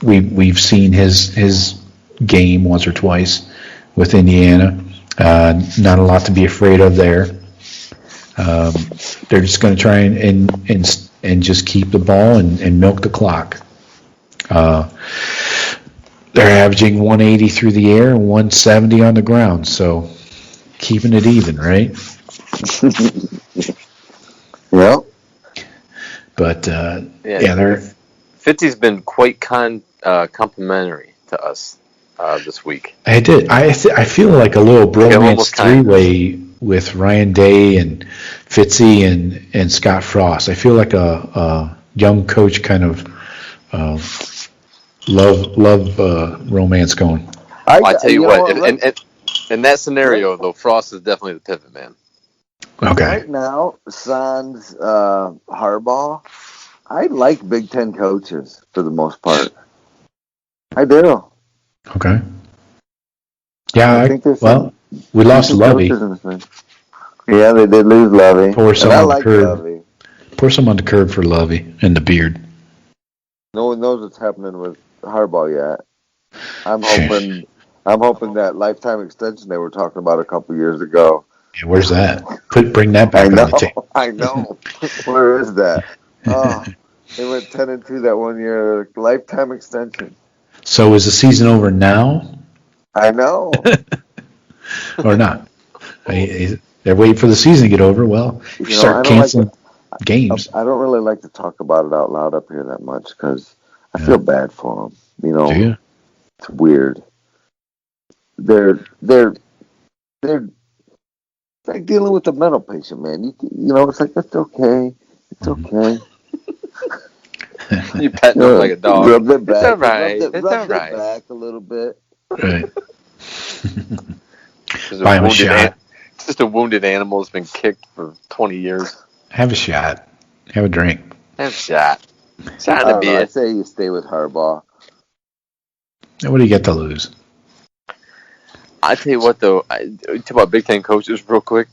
We've seen his game once or twice with Indiana. Not a lot to be afraid of there. They're just going to try and just keep the ball and milk the clock. They're averaging 180 through the air and 170 on the ground, so keeping it even, right? Well, but they're Fitzy's been quite complimentary to us this week. I did. I feel like a little bromance three-way with Ryan Day and Fitzy and Scott Frost. I feel like a young coach kind of love romance going. I tell you what, in that scenario though, Frost is definitely the pivot man. Okay. Right now, sans Harbaugh, I like Big Ten coaches for the most part. I do. Okay. Yeah, we lost Lovey. Yeah, they did lose Lovey. Pour some on the curb. Lovey. Pour some on the curb for Lovey and the beard. No one knows what's happening with Harbaugh yet. I'm hoping that lifetime extension they were talking about a couple years ago. Yeah, where's that? Bring that back on the table. I know. Where is that? Oh, they went 10-2 that 1 year. Lifetime extension. So is the season over now? I know. Or not? They're waiting for the season to get over. Well, you start canceling games. I don't really like to talk about it out loud up here that much because I feel bad for them. You know, do you? It's weird. They're like dealing with a mental patient, man. You know, it's like it's okay. It's okay. You pet them like a dog. Rub their back. It's all right. Rub their back a little bit. Right. Buy him a shot. It's just a wounded animal that's been kicked for 20 years. Have a shot. Have a drink. Have a shot. Shot of beer. I say you stay with Harbaugh. What do you get to lose? I tell you what, though. Talk about Big Ten coaches real quick.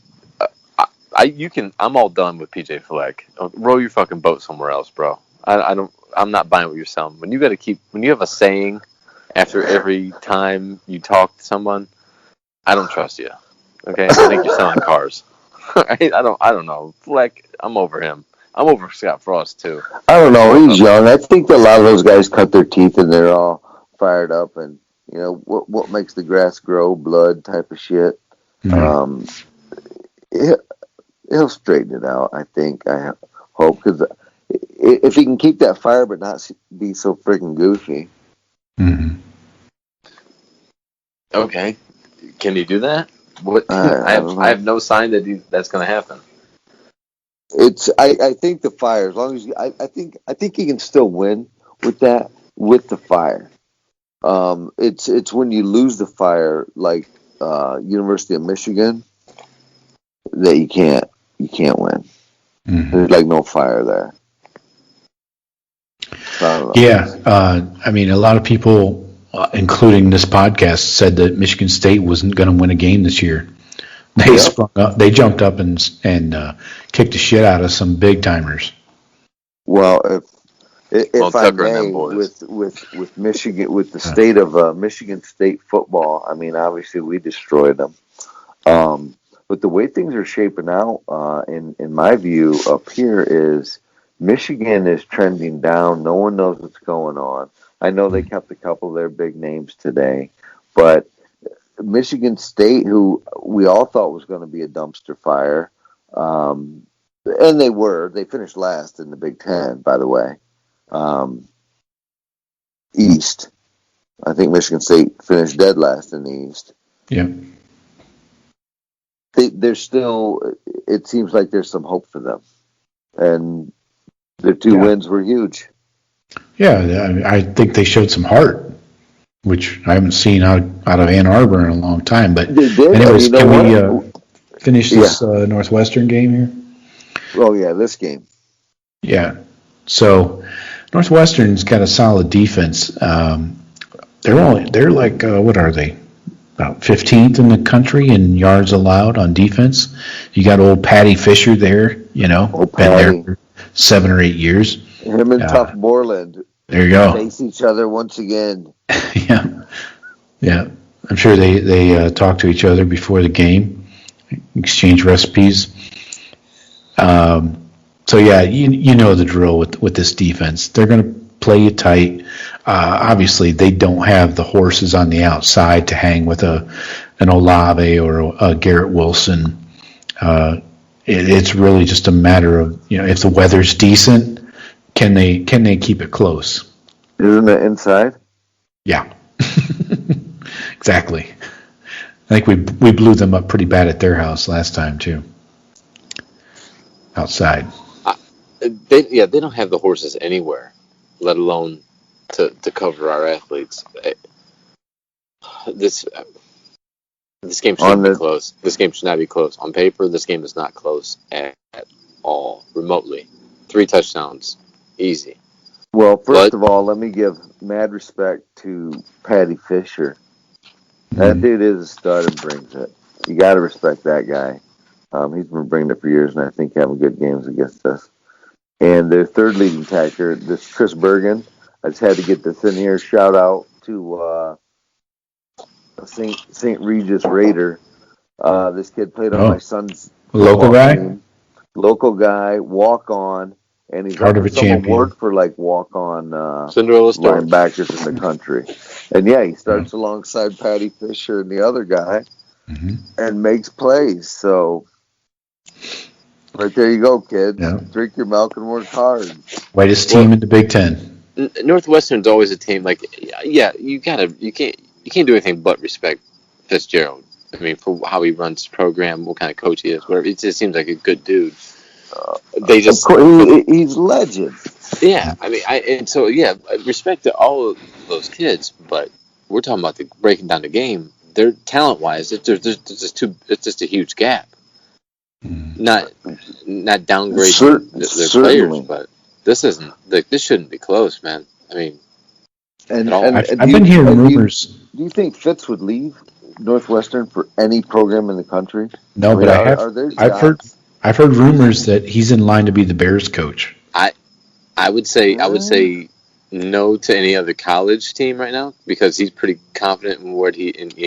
I'm all done with PJ Fleck. Row your fucking boat somewhere else, bro. I'm not buying what you're selling. When you have a saying after every time you talk to someone, I don't trust you. Okay, I think you're selling cars. Right? I don't know. Fleck, I'm over him. I'm over Scott Frost too. I don't know. He's young. I think a lot of those guys cut their teeth and they're all fired up and you know what makes the grass grow, blood type of shit. Mm-hmm. He'll straighten it out. I think. I hope because if he can keep that fire but not be so freaking goofy. Mm-hmm. Okay, can he do that? What I have no sign that that's going to happen. I think the fire, as long as I think he can still win with the fire. It's when you lose the fire, like University of Michigan, that you can't win. Mm-hmm. There's like no fire there. So I mean, a lot of people, including this podcast, said that Michigan State wasn't going to win a game this year. They sprung up. They jumped up and kicked the shit out of some big timers. Well, if I may, with Michigan, with the state of Michigan State football, I mean, obviously we destroyed them. But the way things are shaping out, in my view, up here is Michigan is trending down. No one knows what's going on. I know they kept a couple of their big names today, but Michigan State, who we all thought was going to be a dumpster fire, and they finished last in the Big Ten, by the way. East. I think Michigan State finished dead last in the East. Yeah. They're still, it seems like there's some hope for them. And their two wins were huge. Yeah, I think they showed some heart, which I haven't seen out of Ann Arbor in a long time. But they did. anyways, finish this Northwestern game here? Oh yeah, this game. Yeah. So Northwestern's got a solid defense. They're like what are they? About 15th in the country in yards allowed on defense. You got old Patty Fisher there, been there for 7 or 8 years. Him and Tough Borland. There you go. Face each other once again. Yeah. I'm sure they talk to each other before the game, exchange recipes. So yeah, you know the drill with this defense. They're going to play you tight. Obviously, they don't have the horses on the outside to hang with an Olave or a Garrett Wilson. It's really just a matter of if the weather's decent, can they keep it close? Isn't it inside? Yeah, exactly. I think we blew them up pretty bad at their house last time too. Outside. They don't have the horses anywhere, let alone to cover our athletes. This game shouldn't be close. This game should not be close. On paper, this game is not close at all, remotely. 3 touchdowns, easy. Well, first of all, let me give mad respect to Patty Fisher. That dude is a stud and brings it. You got to respect that guy. He's been bringing it for years, and I think having good games against us. And their third leading tackler, this Chris Bergen. I just had to get this in here. Shout out to St. Regis Raider. This kid played on my son's local guy. Team. Local guy, walk on, and he's part of a champion. Award for like walk on Cinderella Star linebackers in the country. And yeah, he starts alongside Patty Fisher and the other guy, and makes plays. So. Right there you go, kid. Yeah. Drink your milk and work hard. Whitest team in the Big Ten. Northwestern's always a team like, you can't do anything but respect Fitzgerald. I mean, for how he runs his program, what kind of coach he is, whatever. It just seems like a good dude. He's legend. Yeah, I mean, respect to all of those kids, but we're talking about breaking down the game. They're talent-wise, it's just a huge gap. Not downgrading their players, but this shouldn't be close, man. I mean, I've been hearing rumors. Do you think Fitz would leave Northwestern for any program in the country? No, but I've heard rumors that he's in line to be the Bears coach. I would say no to any other college team right now because he's pretty confident in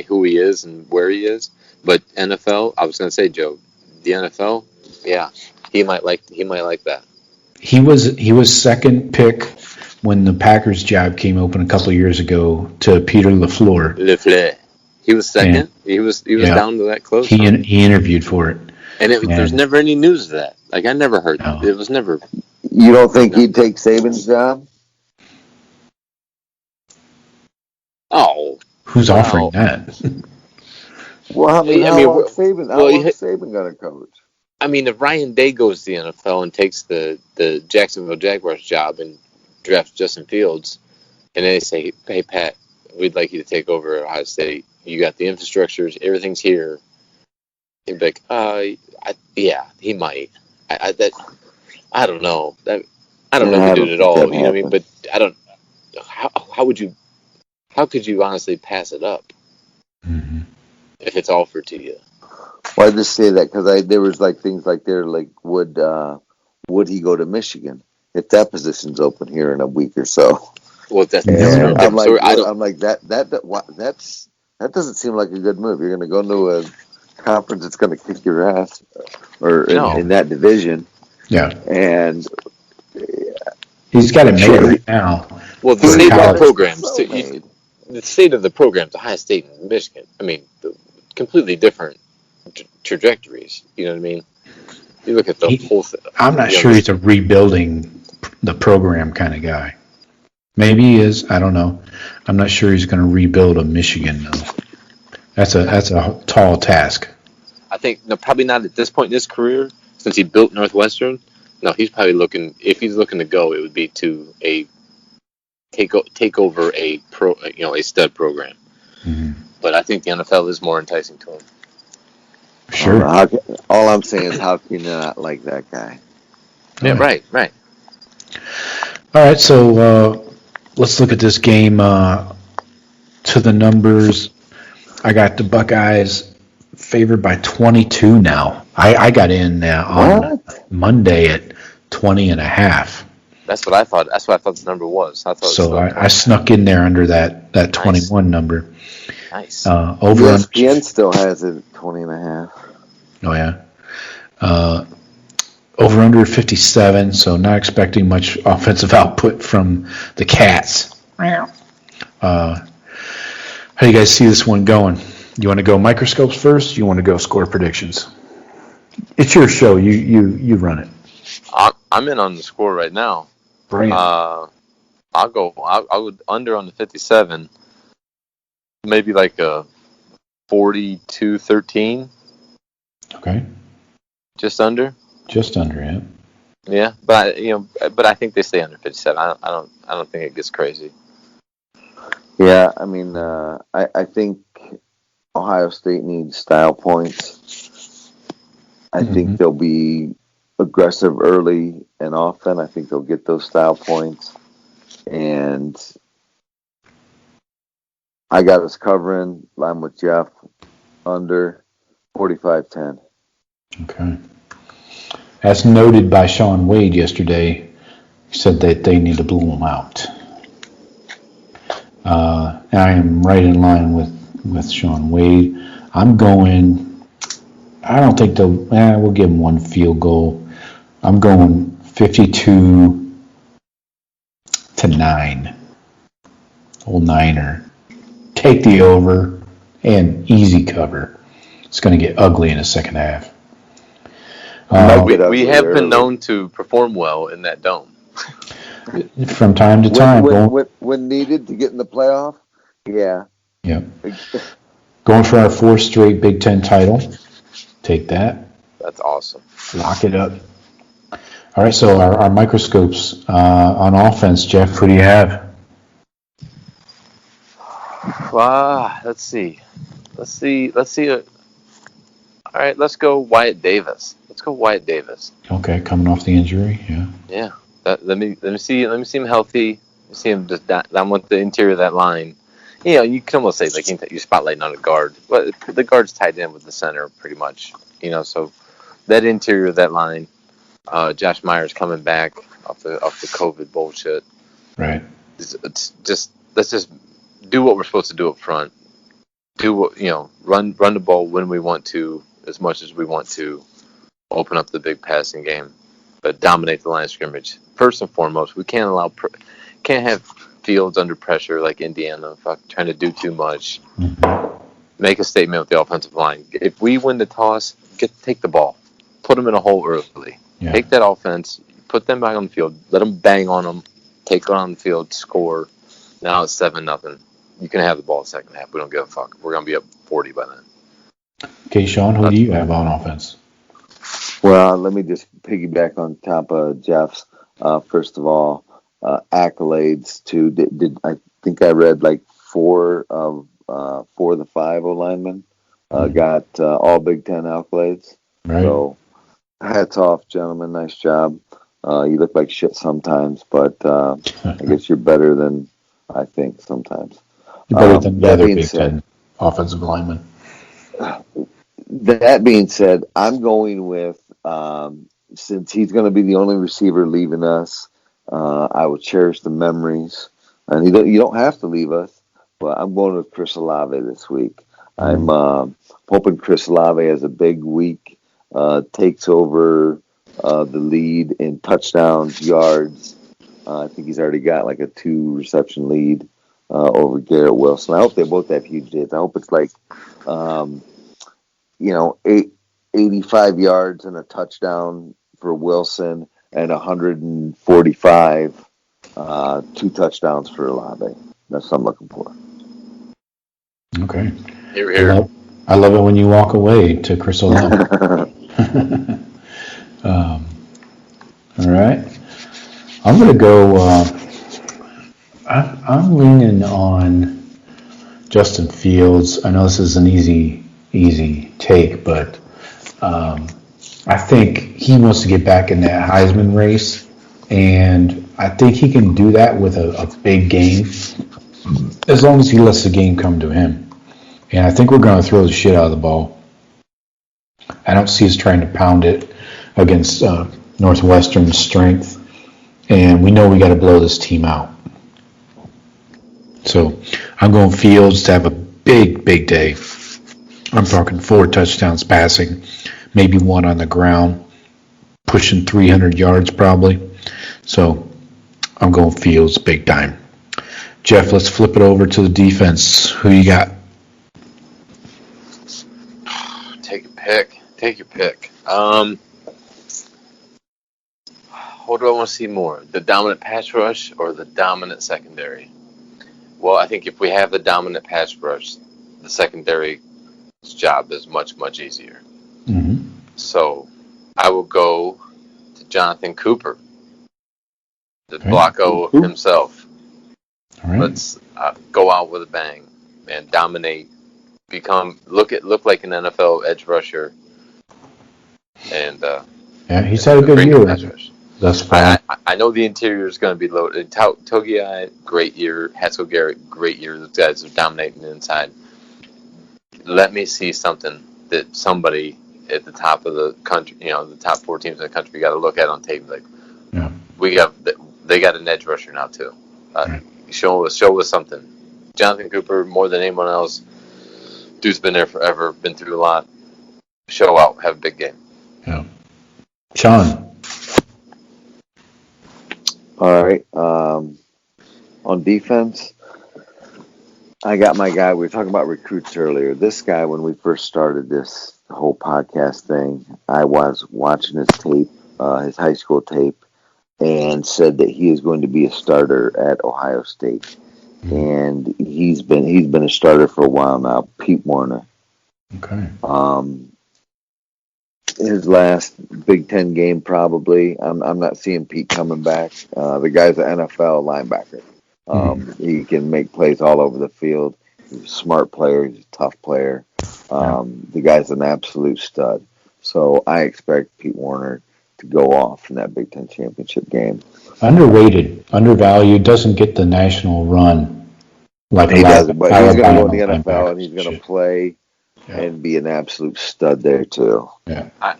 who he is and where he is. But NFL, I was going to say, Joe. The NFL, yeah, he might like that. He was second pick when the Packers job came open a couple of years ago to Peter LaFleur. He was second. And, he was down to that close. He interviewed for it, and there's never any news of that. Like I never heard. It was never. You don't think he'd take Saban's job? Oh, who's offering that? Well, how long's Saban going to coach? I mean, if Ryan Day goes to the NFL and takes the Jacksonville Jaguars job and drafts Justin Fields, and they say, hey, Pat, we'd like you to take over Ohio State. You got the infrastructures. Everything's here. He'd be like, he might. I don't know. I don't know if he did it at all. You know what I mean? But I don't. How could you honestly pass it up? Mm-hmm. If it's offered to you. Well, I just say that because there was like things like would he go to Michigan if that position's open here in a week or so? Well, that's I'm like that doesn't seem like a good move. You're going to go into a conference that's going to kick your ass, or in that division. Yeah, and he's got it made right now. Well, the state of the programs, the state of the programs, Ohio State and Michigan. I mean. Completely different trajectories. You know what I mean? You look at the whole thing. I'm not sure he's a rebuilding the program kind of guy. Maybe he is. I don't know. I'm not sure he's going to rebuild a Michigan though. That's a tall task. I think probably not at this point in his career since he built Northwestern. No, he's probably looking. If he's looking to go, it would be to take over a stud program. Mm-hmm. But I think the NFL is more enticing to him. Sure. All I'm saying is, how can you not like that guy? Yeah, right. All right, so let's look at this game to the numbers. I got the Buckeyes favored by 22 now. I got in on Monday at 20.5. That's what I thought. That's what I thought the number was. So I snuck in there under that 21 number. Nice. Over ESPN still has it at 20.5. Oh yeah. Over under 57. So not expecting much offensive output from the Cats. How do you guys see this one going? You want to go microscopes first? You want to go score predictions? It's your show. You run it. I'm in on the score right now. Bring it. I would under on the 57. Maybe like a 42-13. Okay. Just under. Just under, yeah. Yeah, but I think they stay under 57. I don't think it gets crazy. Yeah, I mean, I think Ohio State needs style points. I think they'll be aggressive early and often. I think they'll get those style points. And I got us covering. I'm with Jeff. Under 45-10. Okay. As noted by Shawn Wade yesterday, he said that they need to blow them out. I am right in line with Shawn Wade. I'm going, I don't think we'll give them one field goal. I'm going 52-9. Old Niner. Take the over and easy cover. It's going to get ugly in the second half. We have been known to perform well in that dome. From time to time. When needed to get in the playoff, yeah. Yeah. Going for our fourth straight Big Ten title. Take that. That's awesome. Lock it up. All right, so our microscopes on offense, Jeff, who do you have? Let's see. All right, let's go Wyatt Davis. Okay, coming off the injury, yeah. Yeah. Let me see him healthy. Let me see him just down with the interior of that line. You can almost say like you're spotlighting on a guard, but the guard's tied in with the center pretty much. So that interior of that line. Josh Myers coming back off the COVID bullshit. Right. Let's just do what we're supposed to do up front. Do what run the ball when we want to, as much as we want to. Open up the big passing game, but dominate the line of scrimmage. First and foremost, we can't have Fields under pressure like Indiana, trying to do too much. Mm-hmm. Make a statement with the offensive line. If we win the toss, take the ball, put them in a hole early. Yeah. Take that offense, put them back on the field, let them bang on them, take it on the field, score. Now it's 7-0. You can have the ball in the second half. We don't give a fuck. We're gonna be up 40 by then. Okay, Shawn, who do you have on offense? Well, let me just piggyback on top of Jeff's. First of all, accolades to did I think I read like 4 of the 5 O-linemen got all Big Ten accolades. Right. So hats off, gentlemen. Nice job. You look like shit sometimes, but I guess you're better than I think sometimes. You're better than the other Big Ten offensive linemen. That being said, I'm going with, since he's going to be the only receiver leaving us, I will cherish the memories. And you don't have to leave us, but I'm going with Chris Olave this week. I'm hoping Chris Olave has a big week, takes over the lead in touchdowns, yards. I think he's already got like a 2-reception lead over Garrett Wilson. I hope they both have huge days. I hope it's like, 85 yards and a touchdown for Wilson and 145, 2 touchdowns for Olave. That's what I'm looking for. Okay. Here. I love it when you walk away to Chris Olave. All right. I'm going to go, I'm leaning on Justin Fields. I know this is an easy take, but I think he wants to get back in that Heisman race, and I think he can do that with a big game, as long as he lets the game come to him. And I think we're going to throw the shit out of the ball. I don't see us trying to pound it against Northwestern's strength, and we know we got to blow this team out. So I'm going Fields to have a big, big day. I'm talking 4 touchdowns passing, maybe 1 on the ground, pushing 300 yards probably. So I'm going Fields big time. Jeff, let's flip it over to the defense. Who you got? Take your pick. What do I want to see more? The dominant pass rush or the dominant secondary? Well, I think if we have the dominant pass rush, the secondary's job is much, much easier. Mm-hmm. So I will go to Jonathan Cooper, the Blocko himself. All right. Let's go out with a bang and dominate. Look like an NFL edge rusher. And he's had a good year thus far. I know the interior is going to be loaded. Togiai, great year. Haskell Garrett, great year. Those guys are dominating inside. Let me see something that somebody at the top of the country, the top 4 teams in the country, got to look at on tape. Like, they got an edge rusher now too. Show us something. Jonathan Cooper, more than anyone else, dude's been there forever, been through a lot. Show out, have a big game. Yeah. Shawn. All right. On defense, I got my guy. We were talking about recruits earlier. This guy, when we first started this whole podcast thing, I was watching his tape, his high school tape, and said that he is going to be a starter at Ohio State. And he's been a starter for a while now. Pete Warner. Okay. His last Big Ten game, probably. I'm not seeing Pete coming back. The guy's an NFL linebacker. He can make plays all over the field. He's a smart player. He's a tough player. The guy's an absolute stud. So I expect Pete Warner to go off in that Big Ten championship game. Underrated, undervalued, doesn't get the national run like he does, but he's going to go in the NFL and he's going to play and be an absolute stud there too. Yeah, I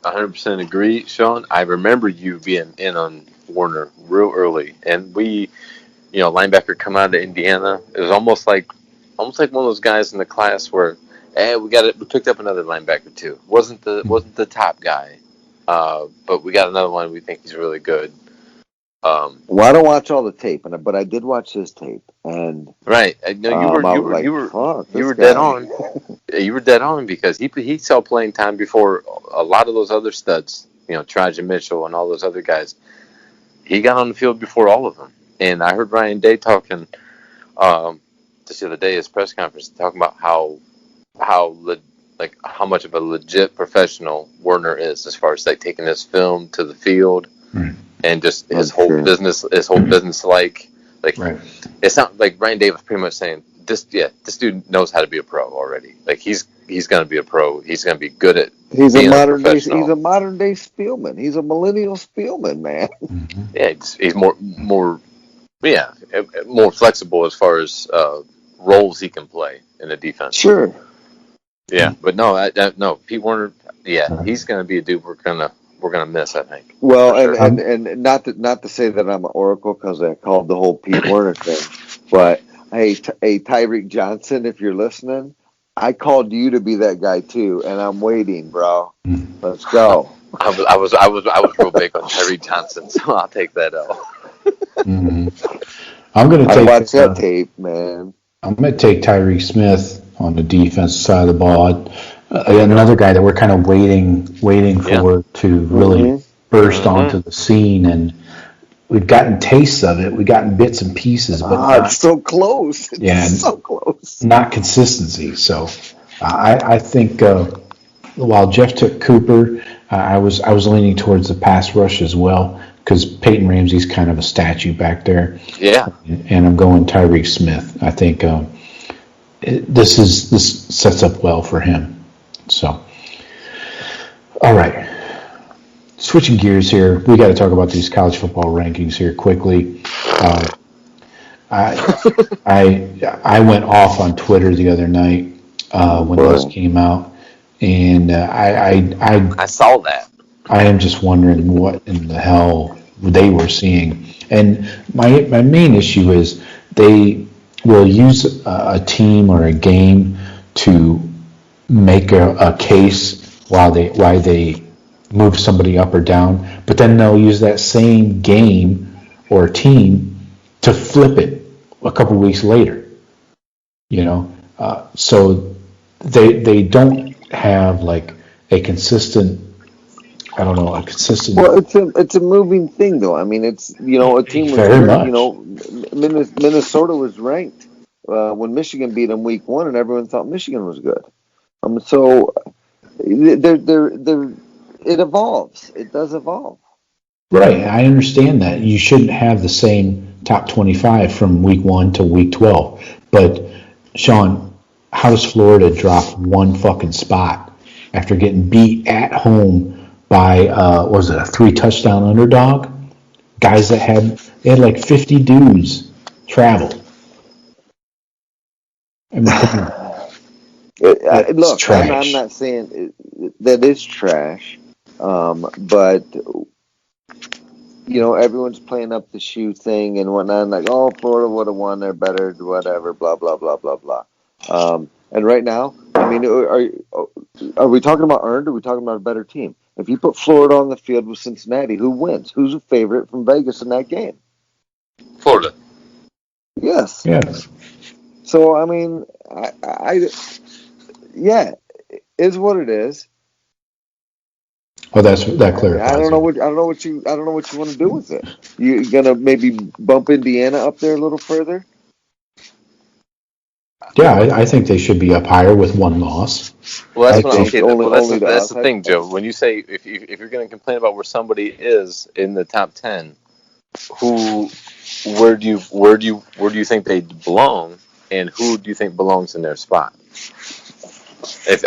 100% agree, Shawn. I remember you being in on Warner real early, and we, linebacker come out of Indiana. It was almost like one of those guys in the class where, we picked up another linebacker too. Wasn't the top guy, but we got another one. We think he's really good. Well, I don't watch all the tape, but I did watch his tape, and right. No, you were dead on. You were dead on because he saw playing time before a lot of those other studs. Trajan Mitchell and all those other guys. He got on the field before all of them, and I heard Ryan Day talking just the other day at his press conference, talking about how much of a legit professional Werner is as far as taking his film to the field. Right. And just his whole business, right. It's not like Ryan Davis pretty much saying this dude knows how to be a pro already. Like he's going to be a pro. He's going to be good at. He's a modern day Spielman. He's a millennial Spielman, man. Mm-hmm. Yeah, he's more flexible as far as roles he can play in the defense. Sure. Yeah, but no, Pete Warner. Yeah, he's going to be a dude we're gonna miss, I think. Well, and not to say that I'm an oracle because I called the whole Pete Warner thing, but hey, Tyreek Johnson, if you're listening, I called you to be that guy too, and I'm waiting, bro. Let's go. I was real big on Tyreek Johnson, so I'll take that out. I'm gonna take. Watch that tape, man. I'm gonna take Tyreke Smith on the defensive side of the ball. Another guy that we're kind of waiting for to really burst onto the scene, and we've gotten tastes of it. We've gotten bits and pieces, but it's so close. It's so close. Not consistency. So I think while Jeff took Cooper, I was leaning towards the pass rush as well because Peyton Ramsey's kind of a statue back there. Yeah, and I'm going Tyreke Smith. I think this sets up well for him. So, All right. Switching gears here, we got to talk about these college football rankings here quickly. I went off on Twitter the other night when those came out, and I saw that. I am just wondering what in the hell they were seeing. And my main issue is they will use a team or a game to make a case why they move somebody up or down, but then they'll use that same game or team to flip it a couple weeks later. So they don't have like a consistent. I don't know, a consistent. Well, it's a moving thing, though. I mean, it's a team was Very much. Minnesota was ranked when Michigan beat them week 1, and everyone thought Michigan was good. So it evolves. It does evolve. Right, I understand that. You shouldn't have the same top 25 from week 1 to week 12. But, Shawn, how does Florida drop one fucking spot after getting beat at home by, what was it, a 3-touchdown underdog? Guys that had like 50 dudes travel. I mean, come on. Look, trash. I'm not saying that is trash, but everyone's playing up the shoe thing and whatnot. And like, oh, Florida would have won. They're better, whatever, blah blah blah blah blah. And right now, I mean, are we talking about earned? Or are we talking about a better team? If you put Florida on the field with Cincinnati, who wins? Who's a favorite from Vegas in that game? Florida. Yes. Yes. So I mean, yeah, is what it is. Oh, that clarifies. I don't know what you want to do with it. You gonna maybe bump Indiana up there a little further? Yeah, I think they should be up higher with one loss. Well, that's only that's the thing, Joe. When you say if you're going to complain about where somebody is in the top 10, where do you think they belong, and who do you think belongs in their spot?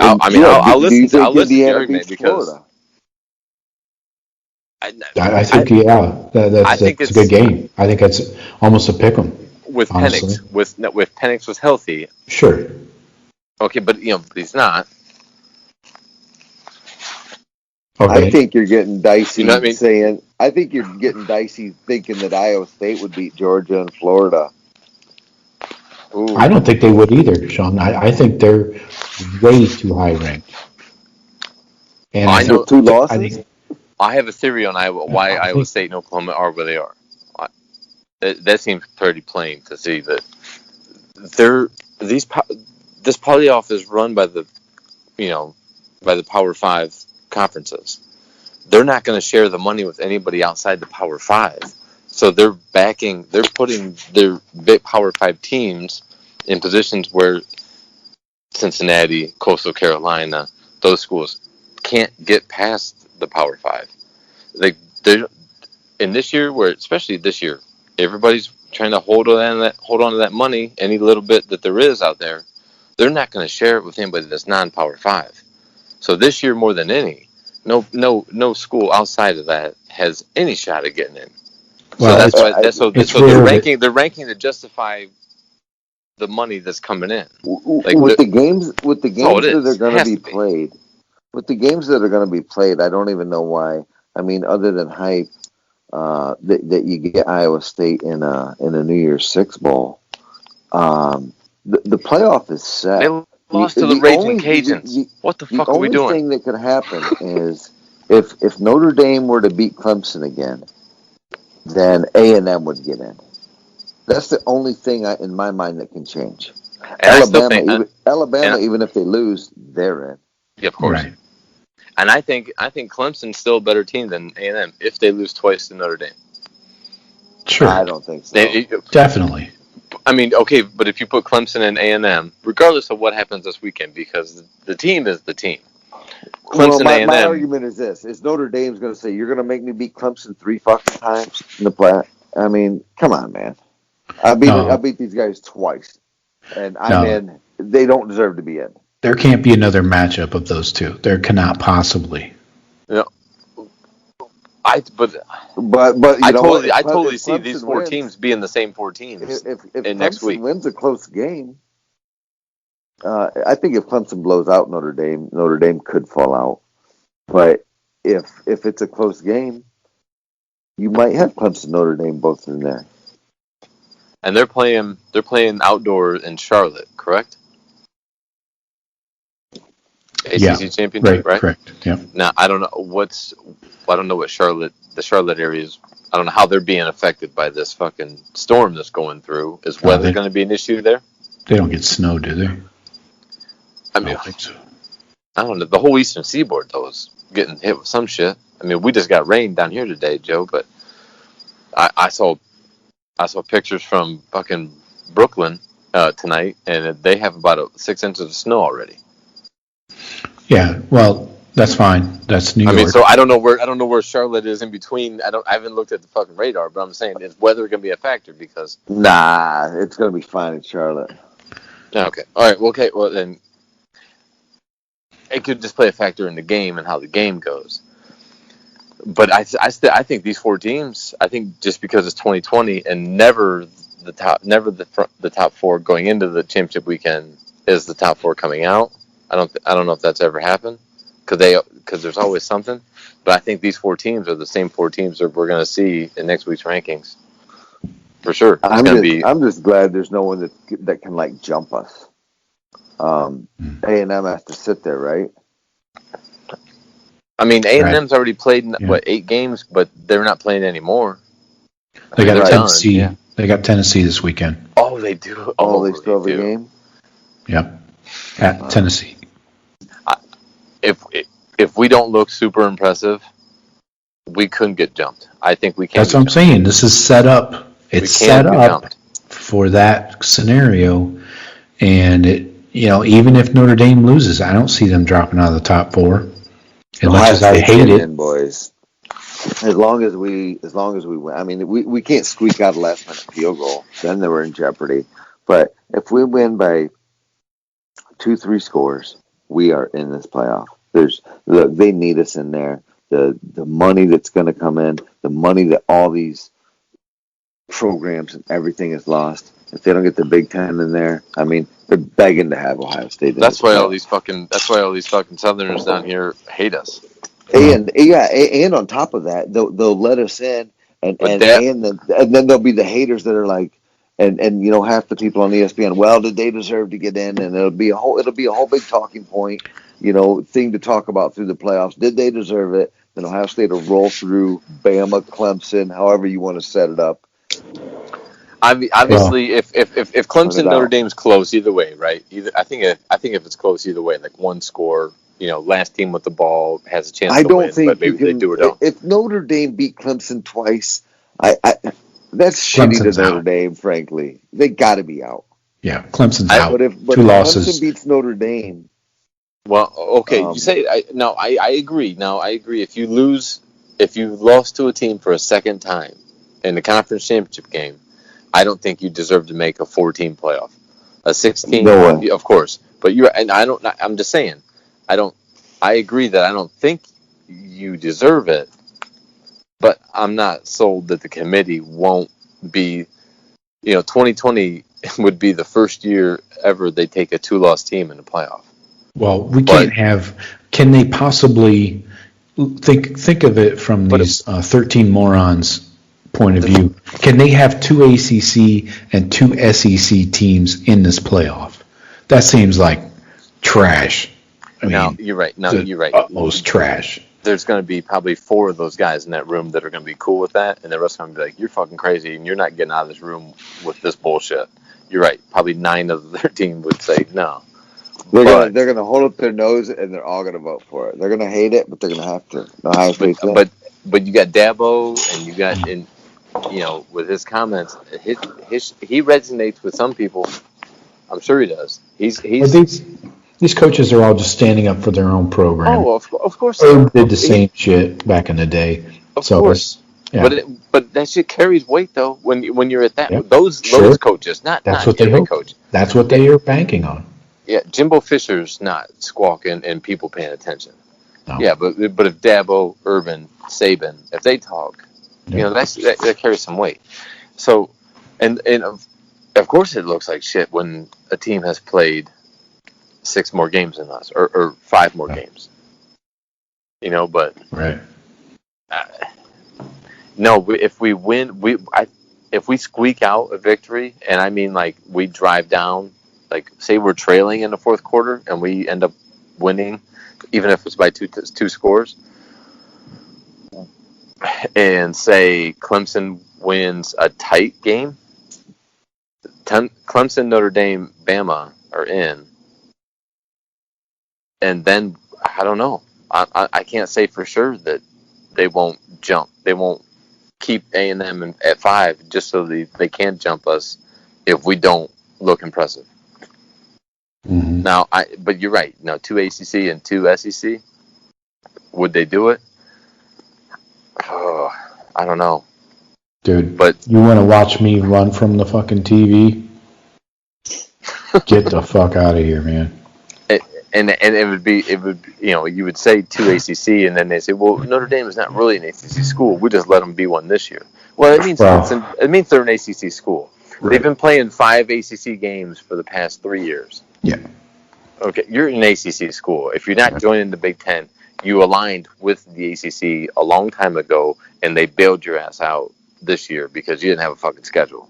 I'll listen to your argument because I think that's a good game. I think that's almost a pick 'em. With Penix, with Penix was healthy. Sure. Okay, but he's not. Okay. I think you're getting dicey. You know what I mean? I think you're getting dicey thinking that Iowa State would beat Georgia and Florida. Ooh. I don't think they would either, Shawn. I think they're way too high ranked. And I know 2 losses. I have a theory on why Iowa State and Oklahoma are where they are. That seems pretty plain to see that this playoff is run by the Power 5 conferences. They're not going to share the money with anybody outside the Power 5. So they're putting their big Power 5 teams in positions where Cincinnati, Coastal Carolina, those schools can't get past the Power 5. In this year, especially this year, everybody's trying to hold on to that money, any little bit that there is out there. They're not going to share it with anybody that's non-Power 5. So this year, more than any, no school outside of that has any shot at getting in. Well, so they're ranking to justify the money that's coming in. With the games that are going to be played. With the games that are going to be played, I don't even know why. I mean, other than hype, that you get Iowa State in a New Year's Six bowl. The playoff is set. They lost to the Raging Cajuns. What the fuck are we doing? The only thing that could happen is if Notre Dame were to beat Clemson again, then A&M would get in. That's the only thing in my mind that can change. Alabama, even if they lose, they're in. Yeah, of course. Right. And I think Clemson's still a better team than A&M if they lose twice to Notre Dame. Sure. I don't think so. Definitely. I mean, okay, but if you put Clemson and A&M, regardless of what happens this weekend, because the team is the team. Clemson, A&M. My argument is this: is Notre Dame's going to say you're going to make me beat Clemson 3 fucking times in the play? I mean, come on, man. I beat these guys twice, and I'm in. They don't deserve to be in. There can't be another matchup of those two. There cannot possibly. You know, I totally see these four teams being the same four teams if next Clemson week. wins a close game, I think if Clemson blows out Notre Dame could fall out. But if it's a close game, you might have Clemson, Notre Dame both in there. And they're playing outdoor in Charlotte, correct? ACC championship, right? Correct. Yeah. Now I don't know what the Charlotte area is. I don't know how they're being affected by this fucking storm that's going through. Is weather going to be an issue there? They don't get snow, do they? I mean, I don't think so. I don't know. The whole Eastern Seaboard though is getting hit with some shit. I mean, we just got rain down here today, Joe, but I saw pictures from fucking Brooklyn tonight, and they have about 6 inches of snow already. Yeah, well, that's fine. That's New York. I mean, so I don't know where Charlotte is in between. I haven't looked at the fucking radar, but I'm saying, is weather going to be a factor? Because Nah, it's going to be fine in Charlotte. Okay, all right, well, okay, well then it could just play a factor in the game and how the game goes. But I think these four teams. I think just because it's 2020 and never the top four going into the championship weekend is the top four coming out. I don't know if that's ever happened because there's always something. But I think these four teams are the same four teams that we're going to see in next week's rankings for sure. I'm just glad there's no one that can like jump us. A&M has to sit there, right? I mean, A&M's already played 8 games, but they're not playing anymore. They got Tennessee. Yeah. They got Tennessee this weekend. Oh, they do. Oh, they still have a game. Yep, at Tennessee. If we don't look super impressive, we couldn't get jumped. I think we can. That's what I'm saying. This is set up. It's set up for that scenario, and even if Notre Dame loses, I don't see them dropping out of the top 4. As much as I hate it, boys. As long as we win. I mean, we can't squeak out a last minute field goal. Then they were in jeopardy. But if we win by 2-3 scores, we are in this playoff. They need us in there. The money that's going to come in, the money that all these programs and everything is lost. If they don't get the Big Ten in there, I mean, they're begging to have Ohio State. That's why all these fucking Southerners down here hate us. And on top of that, they'll let us in, and then there'll be the haters that are like, and half the people on ESPN. Well, did they deserve to get in? And it'll be a whole big talking point, thing to talk about through the playoffs. Did they deserve it? Then Ohio State will roll through Bama, Clemson, however you want to set it up. Obviously, if Clemson Notre Dame's close either way, right? I think if it's close either way, like one score, last team with the ball has a chance to win, but maybe they do or don't. If Notre Dame beat Clemson twice, that's shitty to Notre Dame. Frankly, they got to be out. Yeah, Clemson's out. But if losses. Clemson beats Notre Dame, well, okay, you say I agree. Now I agree. If you lost to a team for a second time in the conference championship game, I don't think you deserve to make a 4-team playoff. A 16, no way. Of course. But I'm just saying, I agree that I don't think you deserve it, but I'm not sold that the committee won't be, 2020 would be the first year ever they take a 2-loss team in the playoff. Well, can they possibly think of it from these 13 morons' point of view? Can they have 2 ACC and 2 SEC teams in this playoff? That seems like trash. You're right. Utmost trash. There's going to be probably 4 of those guys in that room that are going to be cool with that, and the rest are going to be like, you're fucking crazy, and you're not getting out of this room with this bullshit. You're right. Probably 9 of the 13 would say no. They're going to hold up their nose, and they're all going to vote for it. They're going to hate it, but they're going to have to. But you got Dabo, and you got with his comments, he resonates with some people. I'm sure he does. These coaches are all just standing up for their own program. Oh, of course. Herb did the same shit back in the day. Of course. Yeah. But that shit carries weight though when you're at that. Yep. Those coaches, not every coach. That's what they are banking on. Yeah, Jimbo Fisher's not squawking and people paying attention. No. Yeah, but if Dabo, Urban, Saban, if they talk, that carries some weight. So, and of course it looks like shit when a team has played 6 more games than us, or 5 more games. But right. No, if we win, if we squeak out a victory, and I mean like we drive down, like say we're trailing in the fourth quarter and we end up winning, even if it's by two scores, and say Clemson wins a tight game, Clemson, Notre Dame, Bama are in, and then I don't know. I can't say for sure that they won't jump. They won't keep A&M at 5 just so they can jump us if we don't look impressive. Mm-hmm. Now, but you're right. No, 2 ACC and 2 SEC. Would they do it? Oh, I don't know. Dude, but you want to watch me run from the fucking TV? Get the fuck out of here, man. And it would you would say 2 ACC, and then they say, well, Notre Dame is not really an ACC school. We just let them be one this year. Well, it means they're an ACC school. Right. They've been playing 5 ACC games for the past 3 years. Yeah. Okay, you're an ACC school. If you're not joining the Big Ten, you aligned with the ACC a long time ago, and they bailed your ass out this year because you didn't have a fucking schedule.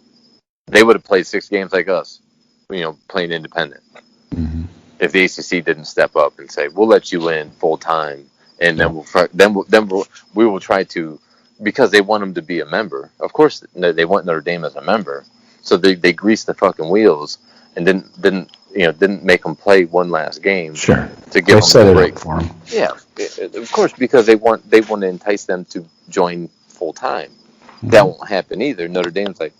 They would have played 6 games like us, playing independent. Mm-hmm. If the ACC didn't step up and say, "We'll let you in full time," and then we will try to, because they want them to be a member. Of course, they want Notre Dame as a member, so they greased the fucking wheels and didn't make them play one last game. Sure. To give them a break for them. Yeah, of course, because they want to entice them to join full time. Mm-hmm. That won't happen either. Notre Dame's like,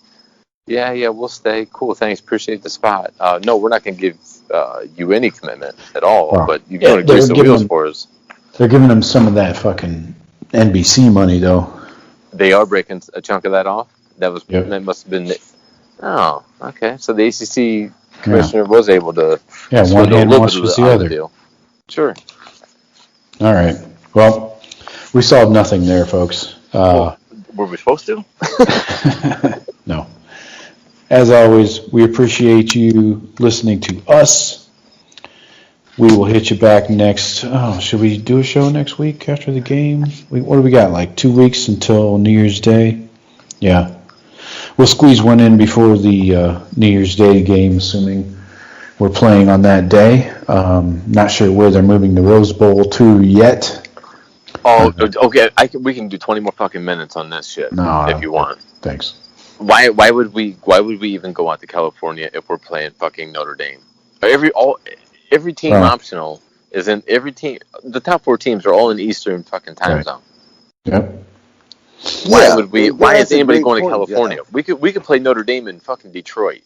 yeah, we'll stay. Cool, thanks, appreciate the spot. No, we're not going to give you any commitment at all, but you're going to grease the wheels for us. They're giving them some of that fucking NBC money, though. They are breaking a chunk of that off? That must have been... Oh, okay. So the ACC commissioner was able to... Yeah, one hand washes the other. Deal. Sure. All right. Well, we solved nothing there, folks. Were we supposed to? No. As always, we appreciate you listening to us. We will hit you back next. Oh, should we do a show next week after the game? What do we got? Like 2 weeks until New Year's Day? Yeah. We'll squeeze one in before the New Year's Day game, assuming we're playing on that day. Not sure where they're moving the Rose Bowl to yet. Oh, okay. We can do 20 more fucking minutes on this shit if you want. Thanks. Why would we even go out to California if we're playing fucking Notre Dame? Every team optional is in every team. The top 4 teams are all in Eastern fucking time zone. Yep. Why would we? Why is anybody going to California? Yeah. We could play Notre Dame in fucking Detroit.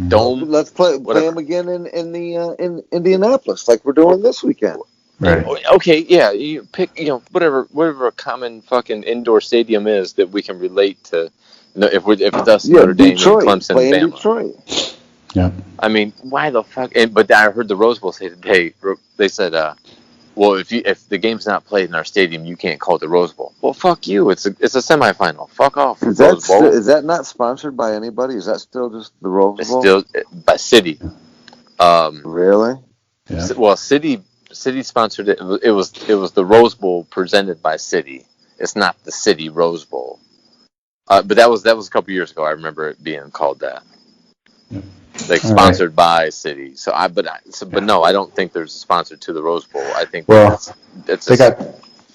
Dome. Let's play them again in Indianapolis, like we're doing this weekend. Right. Okay. Yeah. You pick. Whatever a common fucking indoor stadium is that we can relate to. If it's us, Notre Dame, Detroit, and Clemson, play in Bama. Detroit. Yeah. I mean, why the fuck? But I heard the Rose Bowl say today. They said, "Well, if the game's not played in our stadium, you can't call it the Rose Bowl." Well, fuck you. It's a semifinal. Fuck off. Is that not sponsored by anybody? Is that still just the Rose Bowl? It's still by City. Really? Yeah. Well, City sponsored it. It was the Rose Bowl presented by City. It's not the City Rose Bowl. But that was a couple years ago. I remember it being called that. Yeah. Like sponsored by City. But no, I don't think there's a sponsor to the Rose Bowl. I think they got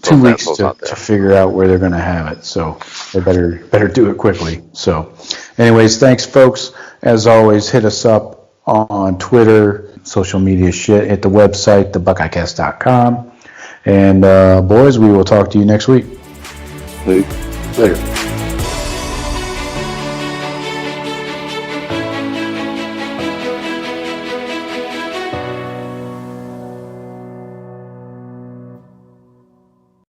2 weeks to figure out where they're going to have it, so they better do it quickly. So, anyways, thanks, folks. As always, hit us up on Twitter, social media shit. Hit the website, thebuckeyecast.com. And boys, we will talk to you next week. Later.